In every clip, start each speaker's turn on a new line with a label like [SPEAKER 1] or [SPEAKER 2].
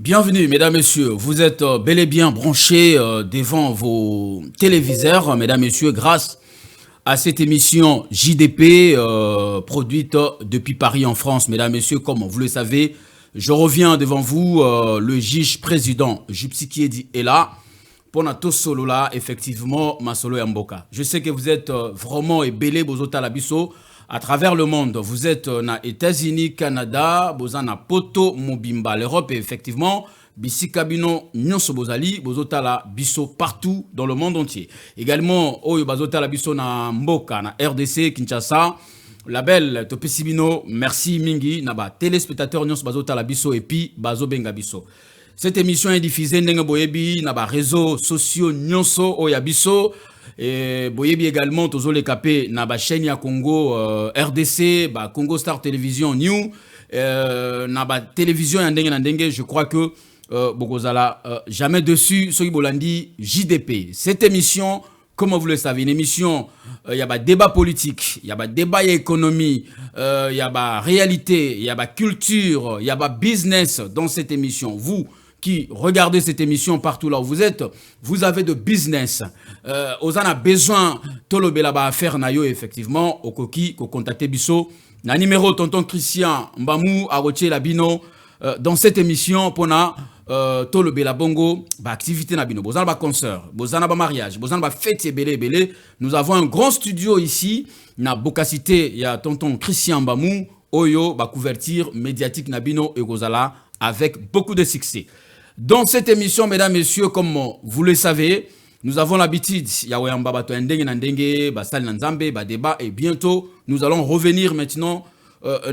[SPEAKER 1] Bienvenue, mesdames, messieurs. Vous êtes bel et bien branchés devant vos téléviseurs, mesdames, messieurs, grâce à cette émission JDP produite depuis Paris en France. Mesdames, messieurs, comme vous le savez, je reviens devant vous, le juge président Jupsi Kiedi est là. Pour notre solo là, effectivement, ma solo Yamboka. Je sais que vous êtes vraiment ébélé, Bozota Labiso, à travers le monde. Vous êtes aux États-Unis, Canada, Bozana Poto, Mobimba, l'Europe, et effectivement, Bissi Kabino, Nyonso Bozali, Bozota la Biso partout dans le monde entier. Également, Oyo Bazota la Biso na Mboka, na RDC, Kinshasa, label Topesibino, merci Mingi, naba téléspectateur Nyonso Bazota la Biso et puis Bazo Benga Biso. Cette émission est diffusée dans les réseaux sociaux Nyonso Oyabiso. Et Boyebi également, tous les capés, na chaîne ya Congo, RDC, Congo Star Television New, na télévision Yandenge, je crois que Bokozala jamais dessus, Soyi Bolandi JDP. Cette émission, comme vous le savez, une émission, il y a débat politique, il y a débat économie, il y a réalité, il y a culture, il y a business dans cette émission. Vous qui regardez cette émission partout là où vous êtes, vous avez de business. On a besoin de faire nayo effectivement au koki ko contacter biso na numéro tonton Christian Mbamou a rotier la bino dans cette émission pour na tolo bela bongo ba activité na bino bozana ba concert bozana ba mariage bozana ba fête belé. Nous avons un grand studio ici na Bokacité, il y a tonton Christian Mbamou oyo ba couverture médiatique na bino et gozala avec beaucoup de succès. Dans cette émission, mesdames, messieurs, comme vous le savez, nous avons l'habitude, débat, et bientôt, nous allons revenir maintenant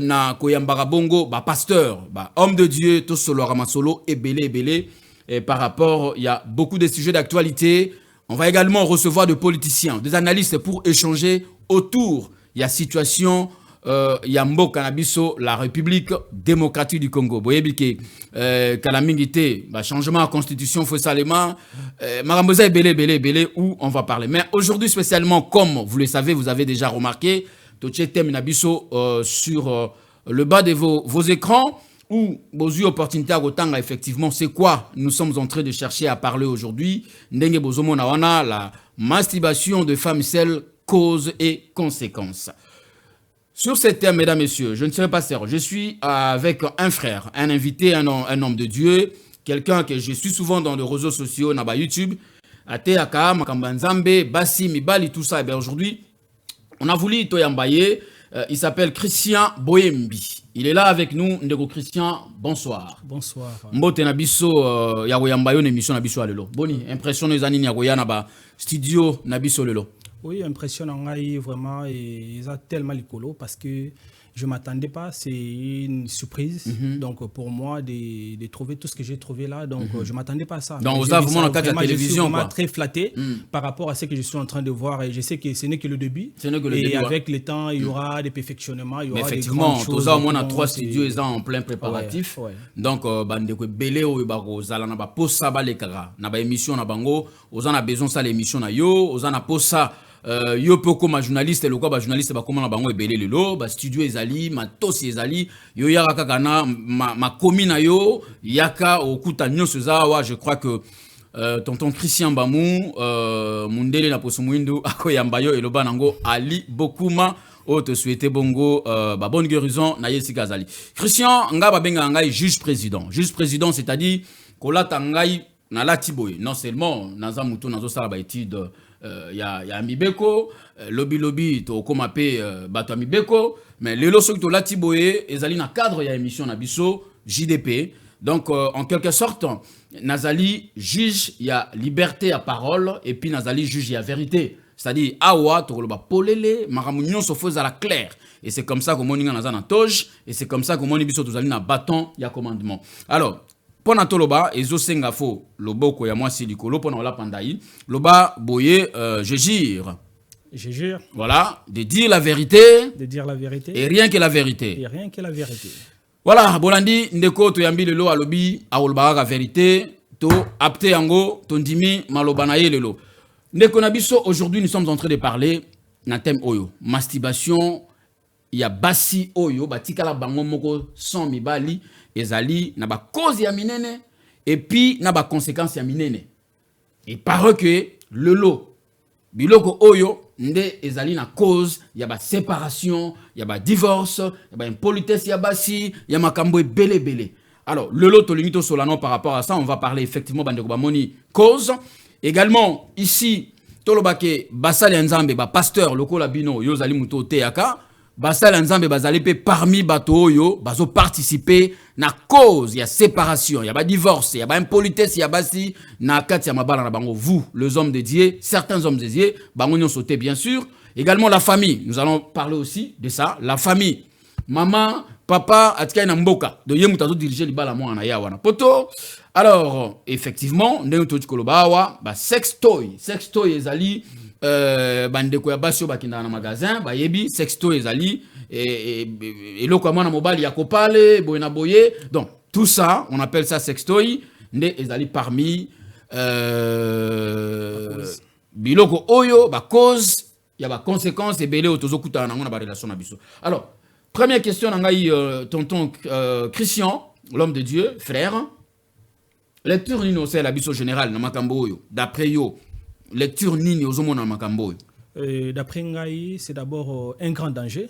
[SPEAKER 1] na Koyambara Bongo, pasteur, homme de Dieu, tout solo ramasolo, et belé. Et par rapport, il y a beaucoup de sujets d'actualité. On va également recevoir des politiciens, des analystes pour échanger autour de la situation. Yambo Kanabiso, la République démocratique du Congo. Vous voyez que Kalamingité, changement de constitution, faut salema, Marambosa est belé, où on va parler. Mais aujourd'hui, spécialement, comme vous le savez, vous avez déjà remarqué, Toche Tem Nabiso sur le bas de vos écrans, où vous avez opportunité à Gotanga, effectivement, c'est quoi nous sommes en train de chercher à parler aujourd'hui. Ndenge Bozomo Nawana, la masturbation de femmes, celles, causes et conséquences. Sur ce thème, mesdames, messieurs, je ne serai pas sérieux. Je suis avec un frère, un invité, un homme de Dieu, quelqu'un que je suis souvent dans les réseaux sociaux, na YouTube, Ateaka, Makambanzambe, Bassi, Mibali, tout ça. Et bien aujourd'hui, on a voulu Toyambaye. Il s'appelle Christian Boyembi. Il est là avec nous. Ndego Christian, bonsoir.
[SPEAKER 2] Bonsoir.
[SPEAKER 1] Mbote Nabiso, Yagoyambayo, émission Nabiso Alelo. Boni, impression des années Yagoya Naba, studio Nabiso Lelo.
[SPEAKER 2] Oui, impressionnant, vraiment, et ça tellement l'écolo parce que je ne m'attendais pas, c'est une surprise. Donc pour moi, de trouver tout ce que j'ai trouvé là, donc je ne m'attendais pas à ça.
[SPEAKER 1] Donc vous avez vraiment la télévision.
[SPEAKER 2] Je suis vraiment très flatté par rapport à ce que je suis en train de voir et je sais que ce n'est que le début. Et avec le temps, il y aura des perfectionnements, il y aura des grandes choses.
[SPEAKER 1] Effectivement, on a 3 studios ils sont en plein préparatif. Donc, bandeko belé o ibako zala na ba posa ba lekara na ba émission na bango, on a besoin ça l'émission na yo, on a posa yo poko ma journaliste le quoi ba journaliste ba comment na bango ebelé lelo ba studio ezali ma tosi ezali yo yaka kaka na ma commune yo yaka okuta nyonso zawa. Je crois que tonton Christian Mbamou mundele na poso muindu akoyamba yo eloba nango ali bokuma o te souhaiter bongo bonne guérison na yesi kazali. Christian nga ba benga ngai juge président, c'est-à-dire kolata ngai na latiboy non seulement naza mutu nazo sala ba étude ya Mibeko, lobby to komape bato Mibeko, mais lelo soki to latiboye ezali na cadre ya émission na biso JDP. Donc en quelque sorte nazali juge ya liberté à parole et puis nazali juge ya vérité. C'est-à-dire awa to koloba polele maramunyon so foza la clair. Et c'est comme ça que moninga nazana toge et c'est comme ça que moni biso tozali na bâton ya commandement. Alors pona toloba ezo senga fo loboko ya mwasi likolo pona wala pandai loba boye je jure.
[SPEAKER 2] Je jure.
[SPEAKER 1] Voilà, de dire la vérité.
[SPEAKER 2] De dire la vérité.
[SPEAKER 1] Et rien que la vérité.
[SPEAKER 2] Et rien que la vérité.
[SPEAKER 1] Voilà, bolandi ndeko to yambi lelo alobi aolba la vérité to apte yango tondimi maloba na ye lelo. Ndeko na biso aujourd'hui nous sommes en train de parler na thème oyo masturbation. Il y a basi oyo batikala bango moko sans mibali ezali na ba cause ya minene et puis na ba conséquences ya minene. Et paraît que le lot biloko oyo nde ezali na cause ya ba séparation, ya ba divorce, ya ba impolitesse ya basi, ya makambo ebele. Alors le lot tolingi solano par rapport à ça, on va parler effectivement bandeko ba moni cause. Également ici tolobake basali nzambe ba pasteur lokola bino yo zali muto teaka basali nzambe bazali pe parmi bato oyo bazo participer na cause ya séparation, ya ba divorce, ya ba impolitesse ya basi na kati ya mabala na bango. Vous les hommes de Dieu, certains hommes de Dieu bango nyon sauté bien sûr. Également la famille, nous allons parler aussi de ça, la famille. Maman, papa, atika na mboka. De ye mutazo diriger libala mo na ya wana. Poto. Alors, effectivement, ndenge to tikoloba wa ba sextoy ezali bandeko ya basio bakinda na magasin, ba yebi sextoy ezali eloko mwana mobali ya kopale, boye na boye. Donc, tout ça, on appelle ça sextoy, nde ezali parmi biloko oyo ba cause ya ba conséquences ebele otozo kuta na ngona ba relation na biso. Alors, première question nangai tonton Christian, l'homme de Dieu, frère. Lecture nini c'est la biso générale na makambo yo. D'après yo, lecture nini ozomona na makambo yo.
[SPEAKER 2] D'après ngai, c'est d'abord un grand danger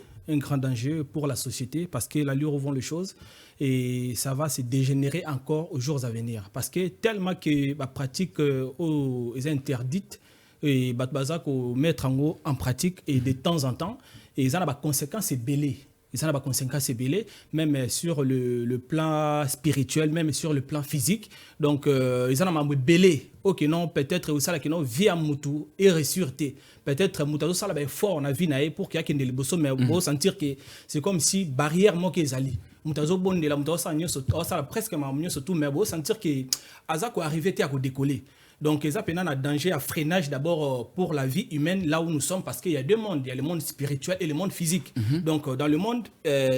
[SPEAKER 2] pour la société parce que l'allure vont les choses et ça va se dégénérer encore aux jours à venir parce que tellement que la pratique est interdite et baza ko mettre en pratique et de temps en temps et ça a des conséquences belées. Et ça a des conséquences belées, même sur le plan spirituel, même sur le plan physique. Donc, ils en ont belé. Ok, non, peut-être aussi là qui non vie à moutou et ressurté. Peut-être moutou ça là fort on a vu naé pour qu'il y ait des bosso, mais on sentir que c'est comme si barrière moi qu'ils allaient. Moutou bon de la moutou ça ça presque ma surtout, mais on sentir que azako arrivé à décoller. Donc, il y a un danger à freinage d'abord pour la vie humaine là où nous sommes parce qu'il y a deux mondes, il y a le monde spirituel et le monde physique. Donc, dans le monde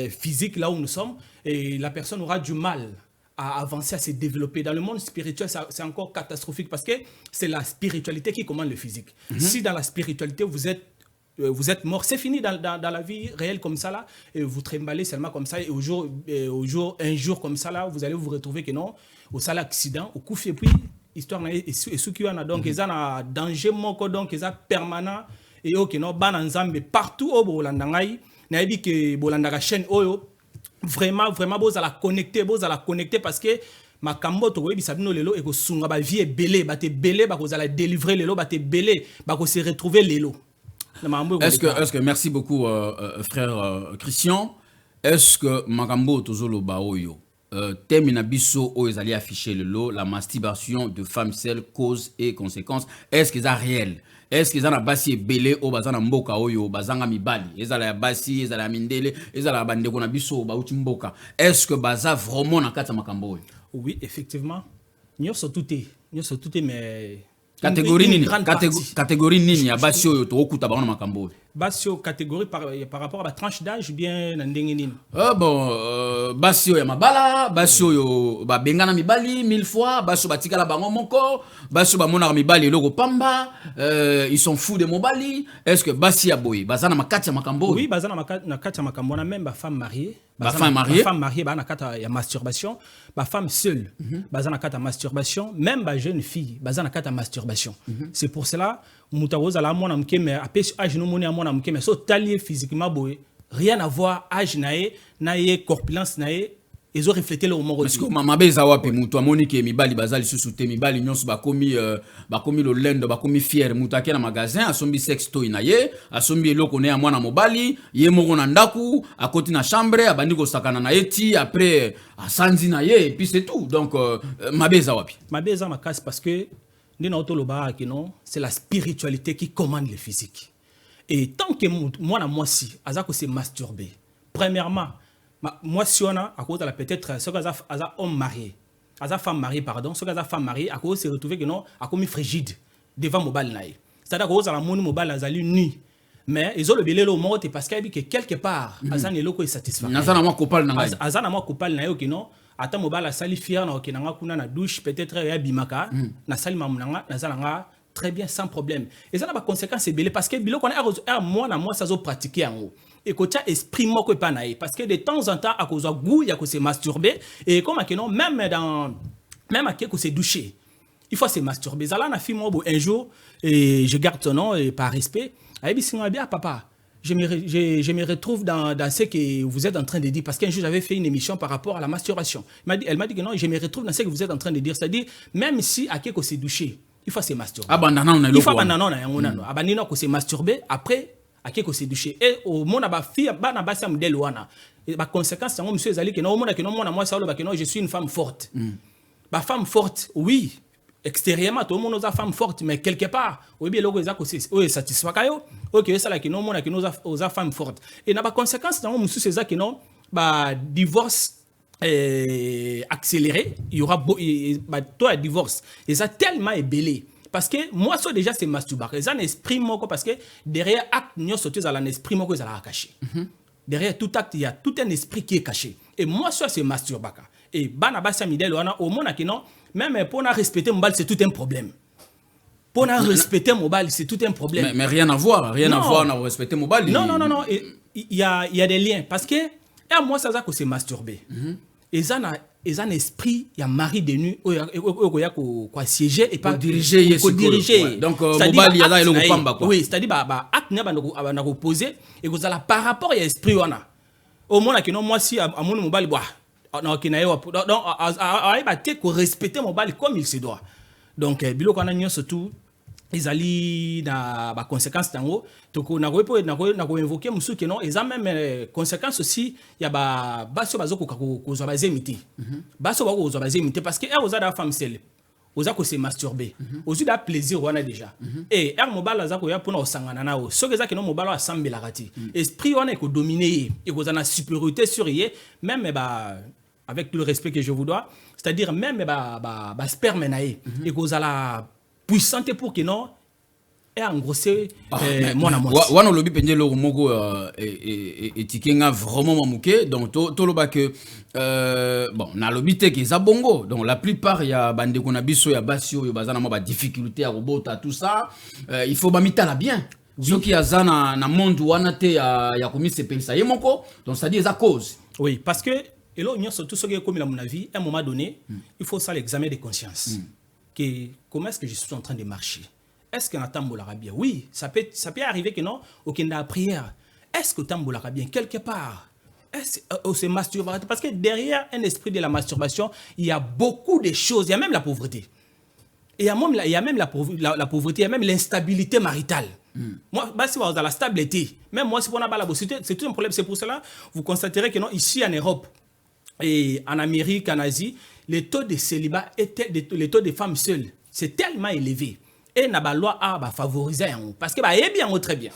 [SPEAKER 2] physique là où nous sommes, et la personne aura du mal à avancer, à se développer. Dans le monde spirituel, c'est encore catastrophique parce que c'est la spiritualité qui commande le physique. Si dans la spiritualité, vous êtes mort, c'est fini dans la vie réelle comme ça là, et vous tremblez seulement comme ça, et un jour comme ça là, vous allez vous retrouver que non, au sale accident, au coup fait puis histoire et ce qui en a donc ils ont un danger moko donc ils ont permanent et ok non ban nzambe partout au bolandangai na yebi que bolandaka chaîne oyo vraiment beaux à la connecter parce que makambo to yebi sabino lelo e ko sunga ba vie belé ba te belé ba ko za la délivrer lelo ba te belé ba ko se retrouver lelo.
[SPEAKER 1] Est-ce que merci beaucoup frère Christian, est-ce que makambo tozolo ba oyo thème na biso o ezali affiché le lot la masturbation de femmes seules cause et conséquences, est-ce que ça réel, est-ce que ça na basi belé o bazana mboka oyo bazanga mibali ezala ya basi ezala ya mindele ezala bandeko na biso ba uti mboka, est-ce que baza vraiment na kata makambo oyo?
[SPEAKER 2] Oui, effectivement nyoso tuté mais
[SPEAKER 1] catégorie nini ya basi oyo to okuta ba na makambo oyo?
[SPEAKER 2] Basio catégorie par rapport à la tranche d'âge bien na ndenge nini?
[SPEAKER 1] Bon basio ya mabala, basio yo ba bengana mibali 1000 fois, basio batikala bango moko, basio ba mona mibali loko pamba, ils sont fous de mobali. Est-ce que basi ya boy bazana makati ya makambo?
[SPEAKER 2] Oui, bazana makati ya makambo na même ba femme mariée.
[SPEAKER 1] Ba femme mariée
[SPEAKER 2] ba na kata ya masturbation, ba femme seule, bazana kata masturbation, même ba jeune fille, bazana kata masturbation. C'est pour cela mutawoza la mona mke mais apesi âge no moni amona mke mais so talier physiquement boy rien à voir âge nae corpulence nae ils ont reflété le moment
[SPEAKER 1] parce que mama beza wapi mutu amoni ke mibali bazali susute mibali nyonso bakomi lo lendo bakomi fier mutu akena na magasin asombi sex toy na ye asombi eloko ne ya mwana mobali ye moko na ndaku akoti na chambre abandi ko sakana na eti après asanzi na ye et puis c'est tout donc mabeza wapi
[SPEAKER 2] mabeza makasi parce que c'est la spiritualité qui commande le physique. Et tant que moi si, azako se masturber. Premièrement, moi si on a à cause de la peut-être ce que homme marié, femme mariée pardon, ce que femme mariée à cause se retrouver que non, a commis frigide devant mobile naï. C'est-à-dire que la mon mobile azali nu. Mais ils ont le belé au mot parce qu'il que quelque part azan est loko est satisfait.
[SPEAKER 1] Azana moi coupal na ngai.
[SPEAKER 2] Azana moi coupal na yo que non. Ata mobile sali fier na okinanga kuna na douche peut-être ya bimaka na sali mamunanga na zalanga très bien sans problème et ça n'a pas conséquence belé parce que bilo qu'on a moi ça zo pratiquer en haut et que tu esprit moko pas naï parce que de temps en temps à cause goût il y a que se masturber et comme que non même même à quelque se doucher. Il faut se masturber. Zala na fille un jour, et je garde son nom et par respect. Elle dit, bien, papa, je me retrouve dans ce que vous êtes en train de dire. Parce qu'un jour, j'avais fait une émission par rapport à la masturbation. Elle m'a dit que non, je me retrouve dans ce que vous êtes en train de dire. C'est-à-dire, même si à quelque se doucher, il faut se masturber. Il faut se masturber. Après, à quelque se doucher. Et au monde, la conséquence, c'est que je suis une femme forte. Ma femme forte, oui. Extérieurement, tout le monde a femme forte, mais quelque part, oui, bien, c'est satisfait. Ok, c'est là que nous avons femme forte. Et la conséquence, c'est ça que non, divorce accéléré, il y aura toi divorce. Et ça tellement ébélé. Parce que moi, ça déjà, c'est masturbar. Et ça, un esprit, parce que derrière acte, nous sommes un esprit, que ça a caché. Derrière tout acte, il y a tout un esprit qui est caché. Et moi, ça, c'est masturbar. Et Banabasa Midel, au monde qui non, même pour respecter mon bal, c'est tout un problème. Pour respecter mon bal, c'est tout un problème.
[SPEAKER 1] Mais rien à voir, à respecter mon bal.
[SPEAKER 2] Non. Il y a des liens. Parce que, moi, ça, c'est masturber. Et ça, il y a un esprit, il y a mari de nuit, il y a quoi siéger et pas
[SPEAKER 1] diriger. Donc, mon bal, il y a là, il y a un peu.
[SPEAKER 2] Oui, c'est-à-dire, acte, il y a reposer, et vous allez par rapport à l'esprit, au monde qui non, moi, si, à mon mobile, donc respecter mon bal comme il se doit. Donc bilo qu'on a surtout ils allaient dans la conséquence tango donc on a invoqué musu que non ils ont même conséquence aussi il y a baso bazoko ko zobazemiti baso bako zobazemiti parce que aux a femme seule aux a ko se masturber aux a plaisir on a déjà et mobile za ko ya pona osangana nao so que ça que non mobile a sambela rati esprit on est ko dominer et ko na supériorité sur yé même avec tout le respect que je vous dois, c'est-à-dire même sperme naé et que vous avez la puissante pour que non et engrosser mon amour.
[SPEAKER 1] Wana lobi penye lo moko et tikenga vraiment mamouké donc to lo ba que bon na lobi te que za bongo donc la plupart il y a bande ko na biso ya basio yo bazana mo ba difficulté à robota tout ça il faut ba mitala bien. Ceux qui azana na monde wana te ya komi se pensa yemoko donc ça dit za cause.
[SPEAKER 2] Oui, parce que et là, surtout ce qui est comme à mon avis, à un moment donné, il faut ça l'examen de conscience. Comment est-ce que je suis en train de marcher? Est-ce que Tambolara bien? Oui, ça peut arriver que non, aucun de la prière. Est-ce que Tambolara bien quelque part? Est-ce que c'est masturbateur? Parce que derrière un esprit de la masturbation, il y a beaucoup de choses. Il y a même la pauvreté. Et il y a même la pauvreté, il y a même l'instabilité maritale. Moi, si vous avez la stabilité, même moi, si vous n'avez pas la pauvreté, c'est tout un problème. C'est pour cela, vous constaterez que non, ici en Europe, et en Amérique, en Asie, les taux de célibat les taux de femmes seules, c'est tellement élevé. Et la loi a favorisé parce que y est bien très bien.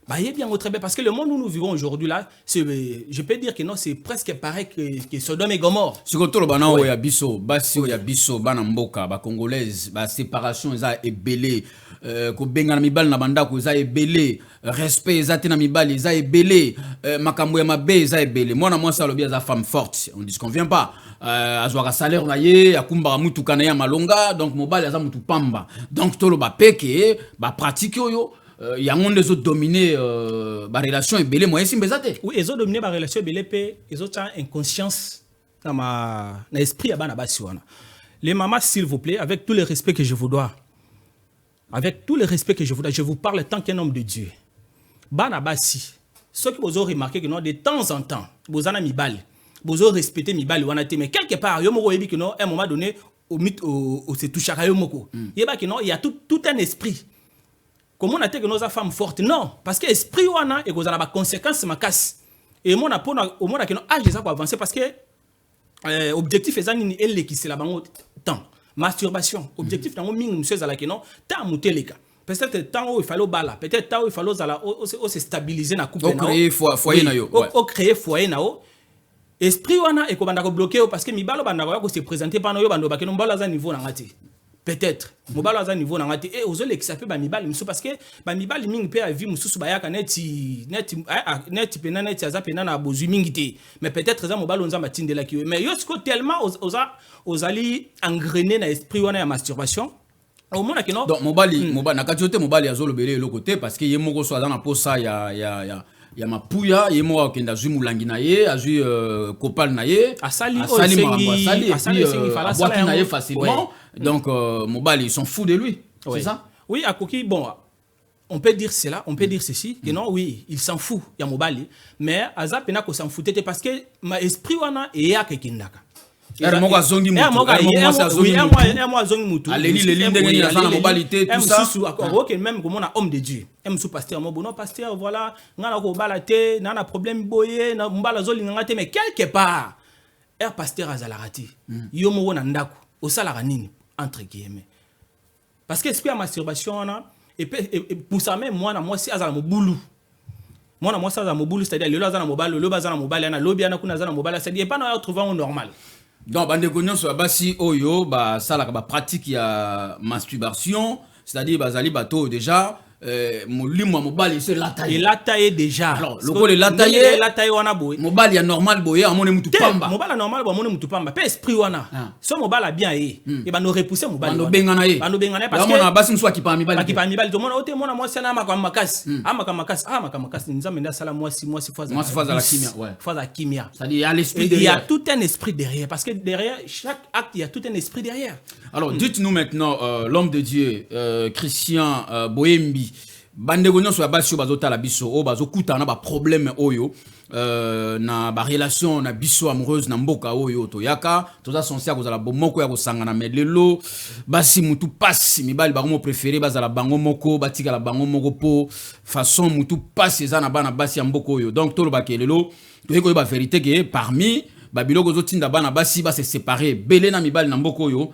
[SPEAKER 2] Y est bien très bien parce que le monde où nous vivons aujourd'hui là, je peux dire que non, c'est presque pareil que Sodome et Gomorre.
[SPEAKER 1] Si vous avez ya biso, basi ya biso bana mboka, ba congolaise, ba séparation eza ebelé, ko benga mibal na bandako eza ebelé, respect eza te na mibal eza ebelé, makambo ya mabe eza ebelé. Mwana mwasi alobi eza femme forte, on dit qu'on vient pas. Azwaka salaire na ye, akumba mutu kana ya malonga, donc mobali aza mutu pamba. Donc tolo ba peke, ba pratique yo. Il y a un des autres dominés la relation est belle moi ici mbezate.
[SPEAKER 2] Oui, ils ont dominé la relation belle ils ont inconscience dans ma esprit à basi wana. Les mamans s'il vous plaît avec tout le respect que je vous dois. Avec tout le respect que je vous dois, je vous parle tant qu'un homme de Dieu. Bana basi. Ceux qui vous ont remarqué que non de temps en temps, vous en avez mis balle. Vous ont respecté mi balle wana mais quelque part yo moko yebi que non à un moment donné au se touchaka yo moko. Yeba que non, il y a tout un esprit. Comment on a dit que nos femmes fortes? Non, parce que l'esprit wana et que a des conséquences ma casse. Et mon apport au monde qui non âge ça pour avancer parce que objectif est ça elle qui c'est la bango temps masturbation objectif dans mingi monsieur zala qui non temps muteleka peut-être temps où il fallait bala peut-être temps où il fallait zala se stabiliser na couple na
[SPEAKER 1] créer foyer na yo
[SPEAKER 2] créer foyer na yo esprit wana et ko banda ko bloquer parce que mi balo banda ko se présenter pas na yo bando ba ke no bala za niveau na ngati. Peut-être mobile à niveau n'angati et aux autres qui s'appelle bamibal musu parce que bamibal mingi pe a vie musu ba ya kaneti net penana net aza penana bozu mingi te mais peut-être ça mobile on za matinde la ki mais yo siko tellement aux ali engrainer na esprit wana ya masturbation au monde que non
[SPEAKER 1] donc mobile na katiote mobile ya zolo belé le côté parce que yemoko so dans na posa ya il y a Mapuya, il y a moi qui est Moulangi naye, azui Kopal naye,
[SPEAKER 2] Asali
[SPEAKER 1] naye facilement. Donc Mobali, ils sont fous de lui, c'est ça?
[SPEAKER 2] Oui, à Koki, bon, on peut dire cela, on peut dire ceci, que non, oui, il s'en fout, il y a Mobali, mais Aza pena ko s'en foutait parce que ma esprit wana et ya kekindaka.
[SPEAKER 1] Moi zongi mutu.
[SPEAKER 2] Moi zongi mutu. Tout ça. Ok, même comme on a homme de Dieu. Sous pasteur, mon bon pasteur, voilà, ngana ko balate, nana problème boye, na mbala zoli ngate, mais quelque part, pasteur azalarati. Yo mo wona ndako, au salara nini entre guillemets. Parce que esprit à masturbation et pour ça même moi si azala mo boulou. Moi ça azala mo boulou, c'est-à-dire le azala mo balo, le bazala mo balo, na lobi ana kuna azala mo balo, c'est-à-dire pas na trouver un normal.
[SPEAKER 1] Donc, bande de sur basi oyo ba sala ka ba pratique ya masturbation, c'est-à-dire bazali bato déjà molimo mobali c'est la taille.
[SPEAKER 2] Et la taille déjà.
[SPEAKER 1] Alors, le col la taille
[SPEAKER 2] wana boy.
[SPEAKER 1] Mobali ya normal boy, amone mutu pamba.
[SPEAKER 2] Mobali normal boy, amone mutu pamba. Pe esprit wana. So mobali bien et ba no repousser mobali.
[SPEAKER 1] Bando bengana ye.
[SPEAKER 2] Bando bengana parce que
[SPEAKER 1] amona basi mso ki pa mibali.
[SPEAKER 2] Ki pa mibali to mona ote mona moi sana makasi. Makasi nzambe nda sala moi si faza
[SPEAKER 1] la kimia, ouais.
[SPEAKER 2] Faza kimia.
[SPEAKER 1] C'est-à-dire il y a l'esprit derrière.
[SPEAKER 2] Il y a tout un esprit derrière parce que derrière chaque acte il y a tout un esprit derrière.
[SPEAKER 1] Alors dites-nous maintenant l'homme de Dieu Christian Boyembi. Bande gonyo so basi bazota la biso o bazokuta na ba problème oyo na ba relation na biso amoureuse na mboka oyo to yaka toza sensia kozala bomoko ya kosangana melelo basi mutu pasi mibali bango préféré bazala bango moko batika la bango moko po façon mutu pasi eza na bana basi ya mboka oyo donc tolo bakelelo to yeko ba vérité que parmi babiloko zotinda bana basi ba se séparer belé na mibali na mboka oyo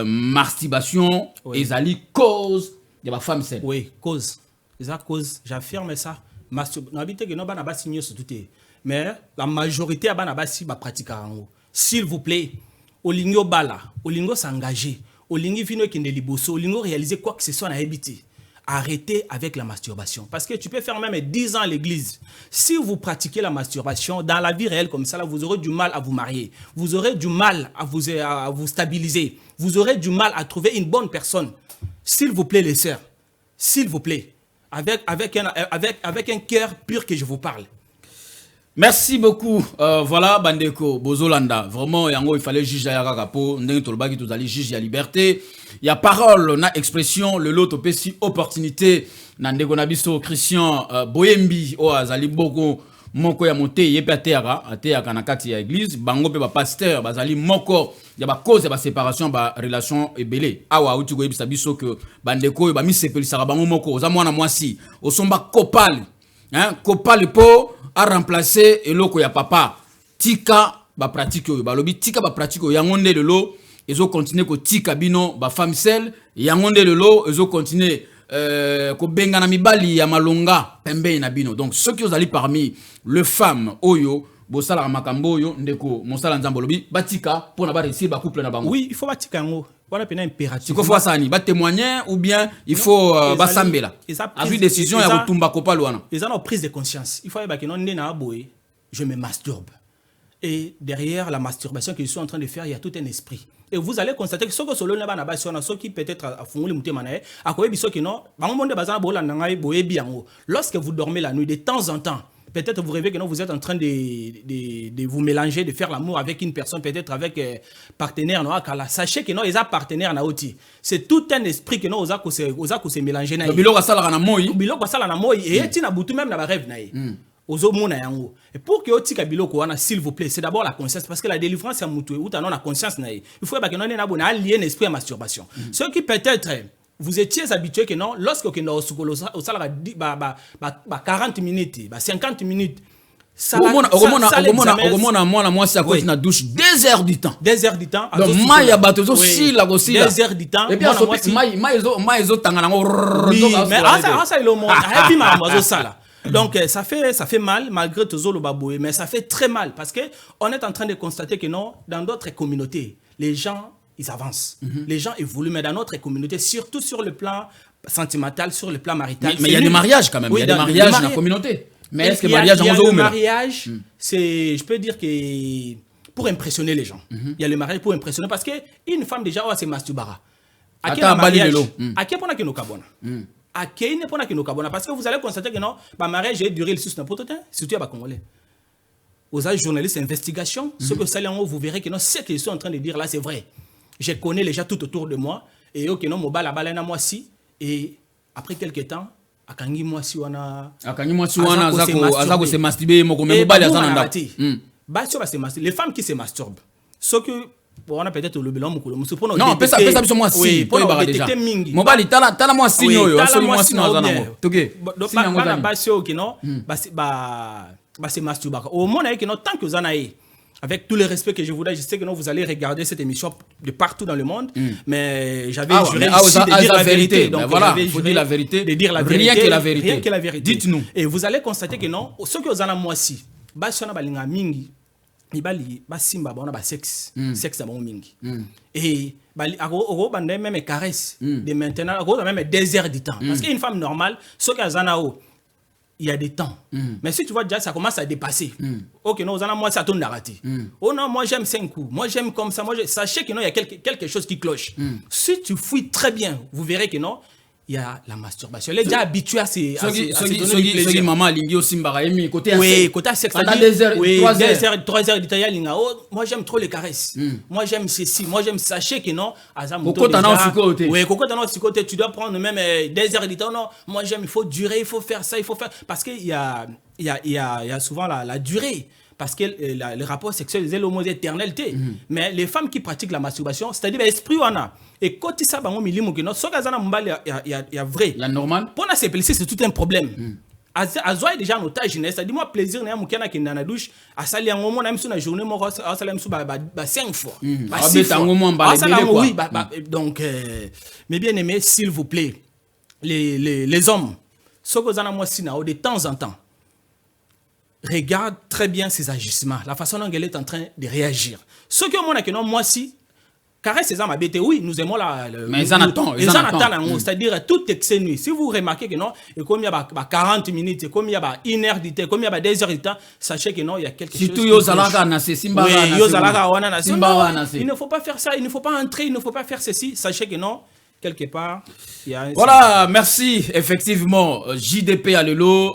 [SPEAKER 1] masturbation ezali cause de ba femme seule.
[SPEAKER 2] Oui, cause. C'est cause, j'affirme ça. Mais la majorité a pratique. S'il vous plaît, au lingo bala, au lingo s'engager, au lingo vino qui ne liboso, au lingo réaliser quoi que ce soit à habiter. Arrêtez avec la masturbation. Parce que tu peux faire même 10 ans à l'église. Si vous pratiquez la masturbation dans la vie réelle comme ça, là, vous aurez du mal à vous marier. Vous aurez du mal à vous stabiliser. Vous aurez du mal à trouver une bonne personne. S'il vous plaît, les sœurs, s'il vous plaît. Avec un cœur pur que je vous parle.
[SPEAKER 1] Merci beaucoup. Voilà, Bandeko, Bozolanda. Vraiment, il fallait juger à Ragapo. Nous allons juger à liberté. Il y a parole, on a expression, le lot opési opportunité. Nandeko Nabiso, Christian Boyembi, Azali Boko, Moko ya monte, yepe ateaka na kati ya église. Bango pe ba pasteur, bazali moko. Il y a ba cause ya ba séparation, ba relation ebele. Awa uti ko yebisa biso que bandeko ba mi sepelisaka bango moko. Oza mwana mwasi. Osomba kopal. Hein, kopal po a remplacer eloko ya papa. Tika ba pratique yo. Ba lobi tika ba pratique yo. Yangonde lelo ezo continuer ko tika bino ba femme seule. Yangonde lelo ezo continuer ko benga na mibali ya malonga pembe na bino. Donc ceux qui ont allé parmi les femmes oyo bosala makambo oyo ndeko mosala nzambo lobi batika pour na ba réussir ba couple na bango.
[SPEAKER 2] Oui, il faut batika ngo. Voilà pena impératif.
[SPEAKER 1] Il faut faire ça ni ba témoigner ou bien il faut ba sambela. A vu décision ya kotumba kopalo wana.
[SPEAKER 2] Ils ont prise de conscience. Il faut ba que non ndena boy, je me masturbe. Et derrière la masturbation que je suis en train de faire, il y a tout un esprit. Et vous allez constater que ce que solo n'a pas ce qui peut-être a fondé le moutemanae, à quoi biso qui non, lorsque vous dormez la nuit, de temps en temps, peut-être vous rêvez que non, vous êtes en train de vous mélanger, de faire l'amour avec une personne, peut-être avec partenaire, non, sachez que non, ils ont partenaire na oti. C'est tout un esprit que non, osa ko se mélanger na.
[SPEAKER 1] Biloko sala na moi.
[SPEAKER 2] Biloko sala na moi et tina butu même na ba rêve na. Et pour que otika biloko wana s'il vous plaît, c'est d'abord la conscience parce que la délivrance est mutu ou t'as non la conscience na. Il faut que non na bona lié un esprit à masturbation. Ce qui peut-être vous étiez habitué que non, lorsque vous êtes au salaire 40 minutes, 50 minutes, ça
[SPEAKER 1] moi ça cause na douche 2 heures du temps.
[SPEAKER 2] 2 heures du temps.
[SPEAKER 1] Donc maya batozo si la aussi
[SPEAKER 2] 2 heures du temps.
[SPEAKER 1] Et puis maizo tangana ngo.
[SPEAKER 2] Mais ça il au monde. Happy mademoiselle ça. Donc ça fait mal malgré tout le baboué, mais ça fait très mal parce que on est en train de constater que non, dans d'autres communautés, les gens ils avancent. Les gens évoluent, mais dans notre communauté, surtout sur le plan sentimental, sur le plan marital.
[SPEAKER 1] Mais il y a des mariages quand même, il y a des mariages dans la communauté. Mais est-ce que les mariages
[SPEAKER 2] le mariage, c'est, je peux dire que pour impressionner les gens. Il y a le mariage pour impressionner parce qu'une femme déjà, c'est masturbara. À quel mariage? À quel point que nous cabona? à qui n'est pas que parce que vous allez constater que non, ma mariage a duré le sous n'importe quoi, surtout à Congolais. Aux journalistes d'investigation, ce que ça vous verrez que non, ce qu'ils sont en train de dire là, c'est vrai. Je connais les gens tout autour de moi et ok non, mon bala bala na moi si et après quelques temps, akangi moi si wana
[SPEAKER 1] azako se masturber moko mais mobali azana
[SPEAKER 2] ba sur se masturber. Les femmes qui se masturbent, ce que on a peut-être le bilan moko musu pour
[SPEAKER 1] non pesa biso moi si pour ba déjà mobali tala moi si yo so moi si na azana mo toke
[SPEAKER 2] ba sur que non ba se masturber au monde que non tant que vous en avez. Avec tout le respect que je voudrais, je sais que non, vous allez regarder cette émission de partout dans le monde, mais j'avais juré ici de dire la vérité. Donc
[SPEAKER 1] voilà, il faut dire la vérité,
[SPEAKER 2] de dire la vérité,
[SPEAKER 1] rien que la vérité.
[SPEAKER 2] Rien que la vérité.
[SPEAKER 1] Dites-nous.
[SPEAKER 2] Et vous allez constater que non, ce que vous en avez moi aussi, bah si on a balinga mingi, ibali bah simba bah on a bah sexe à mon mingi. Et bah aro bande même caresse de maintenant, aro même des heures du temps. Parce qu'une femme normale, ce que vous il y a des temps. Mais si tu vois déjà, ça commence à dépasser. Ok, non, moi, ça tourne d'arrêter. Oh non, moi, j'aime 5 coups. Moi, j'aime comme ça. Sachez que non, il y a quelque chose qui cloche. Si tu fouilles très bien, vous verrez que non, il y a la masturbation. Elle est déjà habituée à ces
[SPEAKER 1] plaisirs. Maman, lingi aussi mbaraemi côté
[SPEAKER 2] oui, côté sexe.
[SPEAKER 1] Pendant 2 heures,
[SPEAKER 2] 3 heures d'Italie, linga. Oh, moi j'aime trop les caresses. Moi j'aime ceci, moi j'aime sachez que non, oui, côté tu dois prendre même 2 heures d'Italie. Non, moi j'aime, il faut durer, il faut faire ça, il faut faire parce qu'il y a souvent la durée. Parce que le rapport sexuel, c'est l'homo éternalité. Mais les femmes qui pratiquent la masturbation, c'est-à-dire l'esprit on a. Et quand ils savent que il y a vrai.
[SPEAKER 1] La normale.
[SPEAKER 2] Pour la CPLC, c'est tout un problème. Azoy déjà en otage, c'est-à-dire moi plaisir n'a mukana qui dans la douche, à salir un moment même sur la journée, moi à salir sur 5 fois. Donc mes bien-aimés, s'il vous plaît, les hommes, ce que vous en avez moi de temps en temps. Regarde très bien ses agissements, la façon dont elle est en train de réagir. Ce que moi, que non, moi si, carré ces hommes habités, oui, nous aimons
[SPEAKER 1] mais ils en attendent.
[SPEAKER 2] C'est-à-dire tout excès nuit. Si vous remarquez que non, et comme il y a 40 minutes, et comme il y a 1 heure de temps, comme il y a 2 heures de temps, sachez que non, il y a quelque chose.
[SPEAKER 1] Surtout Yozalaga Nase, Simba.
[SPEAKER 2] Il ne faut pas faire ça, il ne faut pas entrer, il ne faut pas faire ceci. Sachez que non. Quelque part, il y a un...
[SPEAKER 1] Voilà, merci. Effectivement, JDP Alelo,